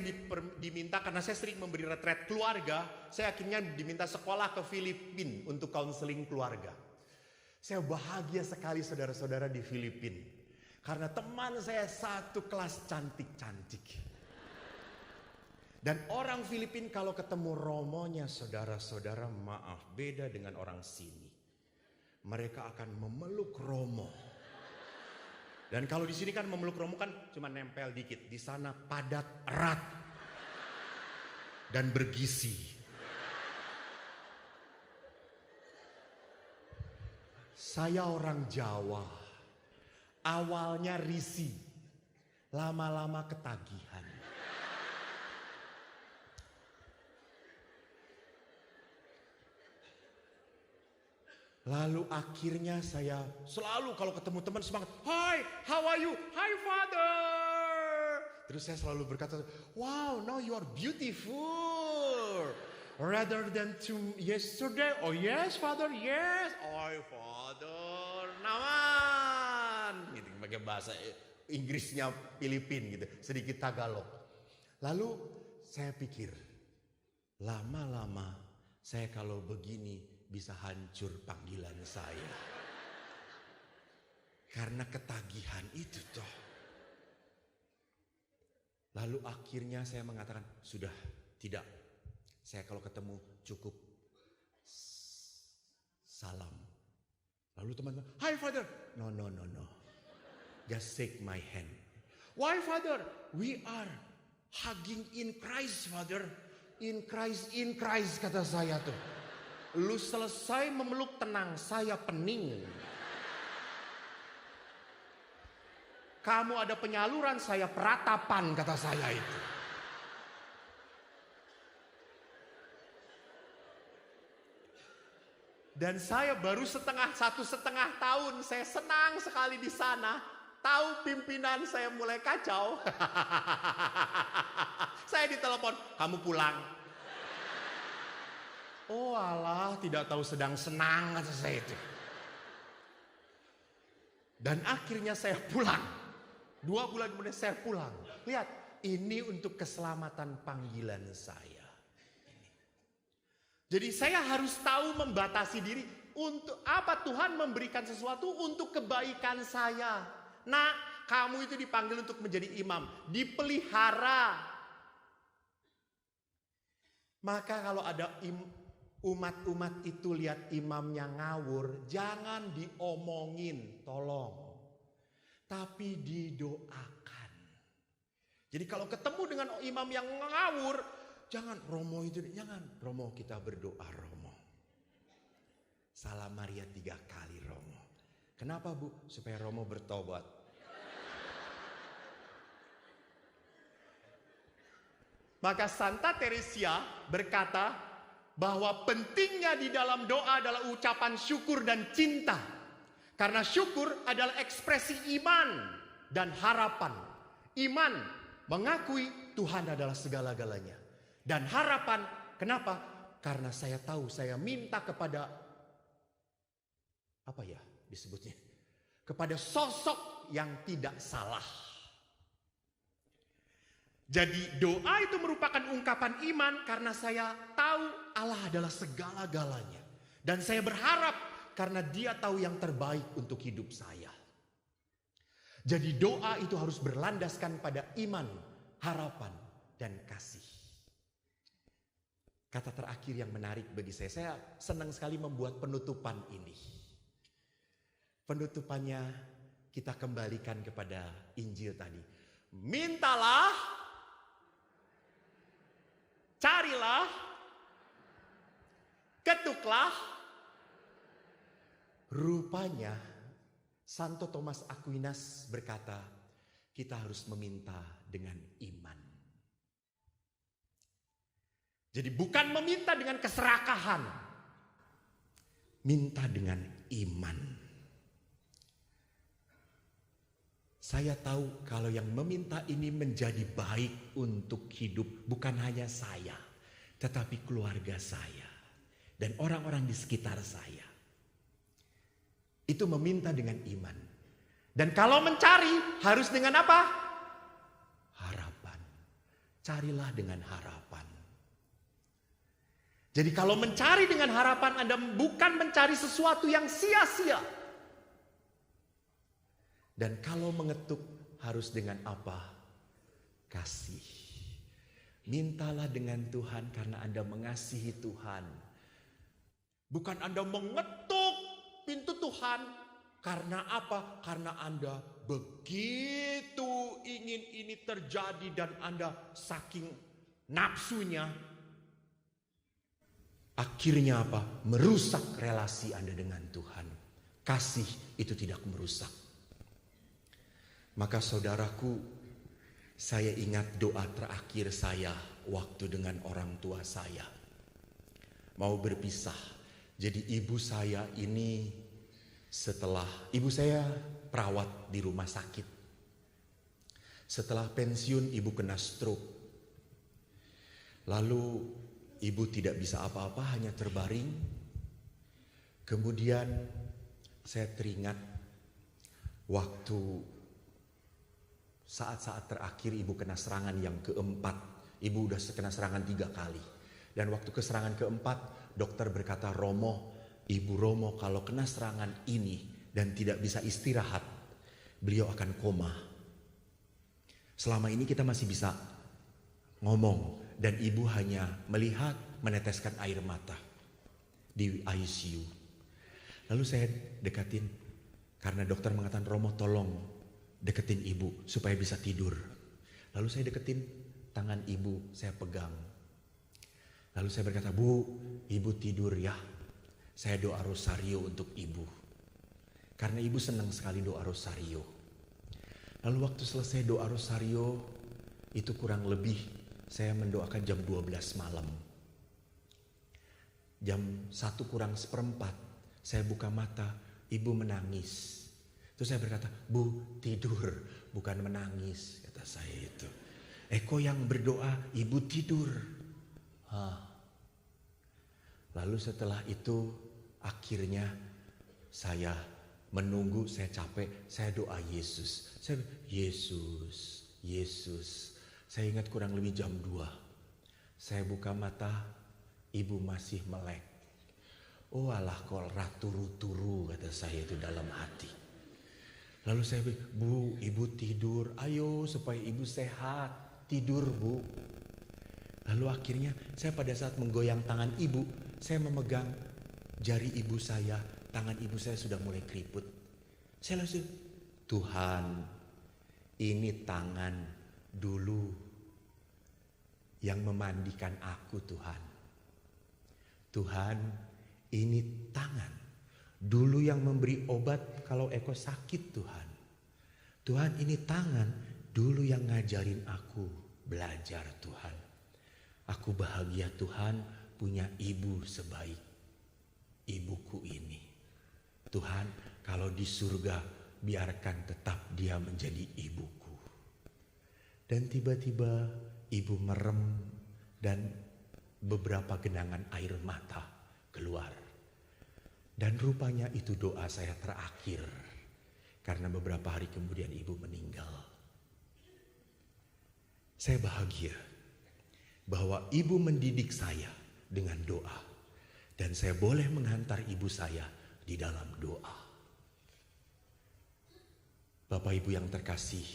diminta, karena saya sering memberi retret keluarga, saya akhirnya diminta sekolah ke Filipina untuk konseling keluarga. Saya bahagia sekali saudara-saudara di Filipina. Karena teman saya satu kelas cantik-cantik. Dan orang Filipina kalau ketemu romonya saudara-saudara, maaf, beda dengan orang sini. Mereka akan memeluk romo. Dan kalau di sini kan memeluk romo kan cuma nempel dikit. Di sana padat, erat, dan bergizi. Saya orang Jawa. Awalnya risih, lama-lama ketagihan. Lalu akhirnya saya selalu kalau ketemu teman semangat. Hi, how are you? Hi father. Terus saya selalu berkata, wow, now you are beautiful. Rather than yesterday. Oh yes father, yes. Oh father, naman. Gitu, pakai bahasa Inggrisnya Filipin gitu, sedikit Tagalog. Lalu saya pikir, lama-lama saya kalau begini bisa hancur panggilan saya. Karena ketagihan itu toh. Lalu akhirnya saya mengatakan, sudah tidak. Saya kalau ketemu cukup salam. Lalu teman-teman, hi father. No. Just shake my hand. Why father? We are hugging in Christ father. In Christ kata saya tuh. Lu selesai memeluk tenang, saya pening. Kamu ada penyaluran, saya peratapan, kata saya itu. Dan saya baru 1,5 tahun, saya senang sekali di sana. Tahu pimpinan saya mulai kacau. Saya ditelepon, kamu pulang. Oh alah, tidak tahu sedang senang kata saya itu. Dan akhirnya saya pulang. 2 bulan kemudian saya pulang. Lihat, ini untuk keselamatan panggilan saya. Jadi saya harus tahu membatasi diri. Untuk apa Tuhan memberikan sesuatu untuk kebaikan saya. Nah, kamu itu dipanggil untuk menjadi imam. Dipelihara. Maka kalau ada umat-umat itu lihat imamnya ngawur, jangan diomongin, tolong. Tapi didoakan. Jadi kalau ketemu dengan imam yang ngawur, jangan Romo itu, jangan. Romo kita berdoa Romo. Salam Maria 3 kali Romo. Kenapa Bu? Supaya Romo bertobat. Maka Santa Teresia berkata bahwa pentingnya di dalam doa adalah ucapan syukur dan cinta. Karena syukur adalah ekspresi iman dan harapan. Iman mengakui Tuhan adalah segala-galanya. Dan harapan, kenapa? Karena saya tahu saya minta kepada, apa ya disebutnya? Kepada sosok yang tidak salah. Jadi doa itu merupakan ungkapan iman karena saya tahu Allah adalah segala-galanya. Dan saya berharap karena Dia tahu yang terbaik untuk hidup saya. Jadi doa itu harus berlandaskan pada iman, harapan, dan kasih. Kata terakhir yang menarik bagi saya senang sekali membuat penutupan ini. Penutupannya kita kembalikan kepada Injil tadi. Mintalah, carilah, ketuklah. Rupanya Santo Thomas Aquinas berkata, kita harus meminta dengan iman. Jadi bukan meminta dengan keserakahan. Minta dengan iman. Saya tahu kalau yang meminta ini menjadi baik untuk hidup bukan hanya saya, tetapi keluarga saya dan orang-orang di sekitar saya. Itu meminta dengan iman. Dan kalau mencari harus dengan apa? Harapan. Carilah dengan harapan. Jadi kalau mencari dengan harapan Anda bukan mencari sesuatu yang sia-sia. Dan kalau mengetuk harus dengan apa? Kasih. Mintalah dengan Tuhan karena Anda mengasihi Tuhan. Bukan Anda mengetuk pintu Tuhan. Karena apa? Karena Anda begitu ingin ini terjadi dan Anda saking nafsunya. Akhirnya apa? Merusak relasi Anda dengan Tuhan. Kasih itu tidak merusak. Maka saudaraku, saya ingat doa terakhir saya waktu dengan orang tua saya. Mau berpisah. Jadi ibu saya ini setelah, ibu saya perawat di rumah sakit. Setelah pensiun ibu kena stroke. Lalu ibu tidak bisa apa-apa, hanya terbaring. Kemudian saya teringat waktu saat-saat terakhir ibu kena serangan yang keempat. Ibu udah kena serangan 3 kali. Dan waktu ke serangan keempat, dokter berkata, Ibu Romo kalau kena serangan ini dan tidak bisa istirahat, beliau akan koma. Selama ini kita masih bisa ngomong. Dan ibu hanya melihat, meneteskan air mata di ICU. Lalu saya dekatin, karena dokter mengatakan, Romo tolong deketin ibu supaya bisa tidur. Lalu saya deketin tangan ibu, saya pegang. Lalu saya berkata, Bu, ibu tidur ya. Saya doa rosario untuk ibu. Karena ibu senang sekali doa rosario. Lalu waktu selesai doa rosario, itu kurang lebih saya mendoakan jam 12 malam. Jam 1 kurang seperempat, saya buka mata, ibu menangis. Terus saya berkata, Bu, tidur, bukan menangis, kata saya itu. Kok yang berdoa, ibu tidur. Lalu setelah itu akhirnya saya menunggu, saya capek, saya doa Yesus. Yesus, Yesus. Saya ingat kurang lebih jam 2. Saya buka mata, ibu masih melek. Oh alah kol raturu-turu, kata saya itu dalam hati. Lalu saya bilang, Bu, ibu tidur, ayo supaya ibu sehat, tidur Bu. Lalu akhirnya saya pada saat menggoyang tangan ibu, saya memegang jari ibu saya, tangan ibu saya sudah mulai keriput. Saya langsung, Tuhan, ini tangan dulu yang memandikan aku Tuhan. Tuhan, ini tangan dulu yang memberi obat kalau Eko sakit Tuhan. Tuhan, ini tangan dulu yang ngajarin aku belajar Tuhan. Aku bahagia Tuhan punya ibu sebaik ibuku ini. Tuhan, kalau di surga biarkan tetap dia menjadi ibuku. Dan tiba-tiba ibu merem dan beberapa genangan air mata keluar. Dan rupanya itu doa saya terakhir. Karena beberapa hari kemudian ibu meninggal. Saya bahagia bahwa ibu mendidik saya dengan doa. Dan saya boleh menghantar ibu saya di dalam doa. Bapak Ibu yang terkasih,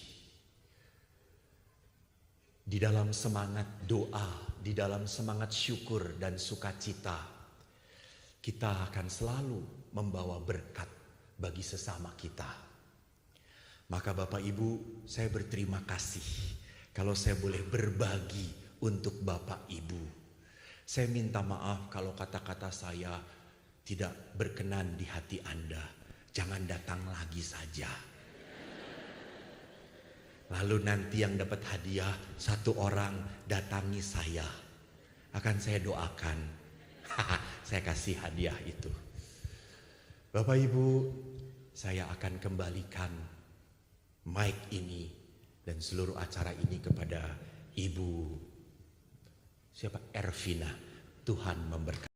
di dalam semangat doa, di dalam semangat syukur dan sukacita, kita akan selalu membawa berkat bagi sesama kita. Maka Bapak Ibu, saya berterima kasih kalau saya boleh berbagi untuk Bapak Ibu. Saya minta maaf kalau kata-kata saya tidak berkenan di hati Anda. Jangan datang lagi saja. Lalu nanti yang dapat hadiah satu orang datangi saya. Akan saya doakan. Saya kasih hadiah itu. Bapak Ibu, saya akan kembalikan mic ini dan seluruh acara ini kepada Ibu siapa? Ervina. Tuhan memberkati.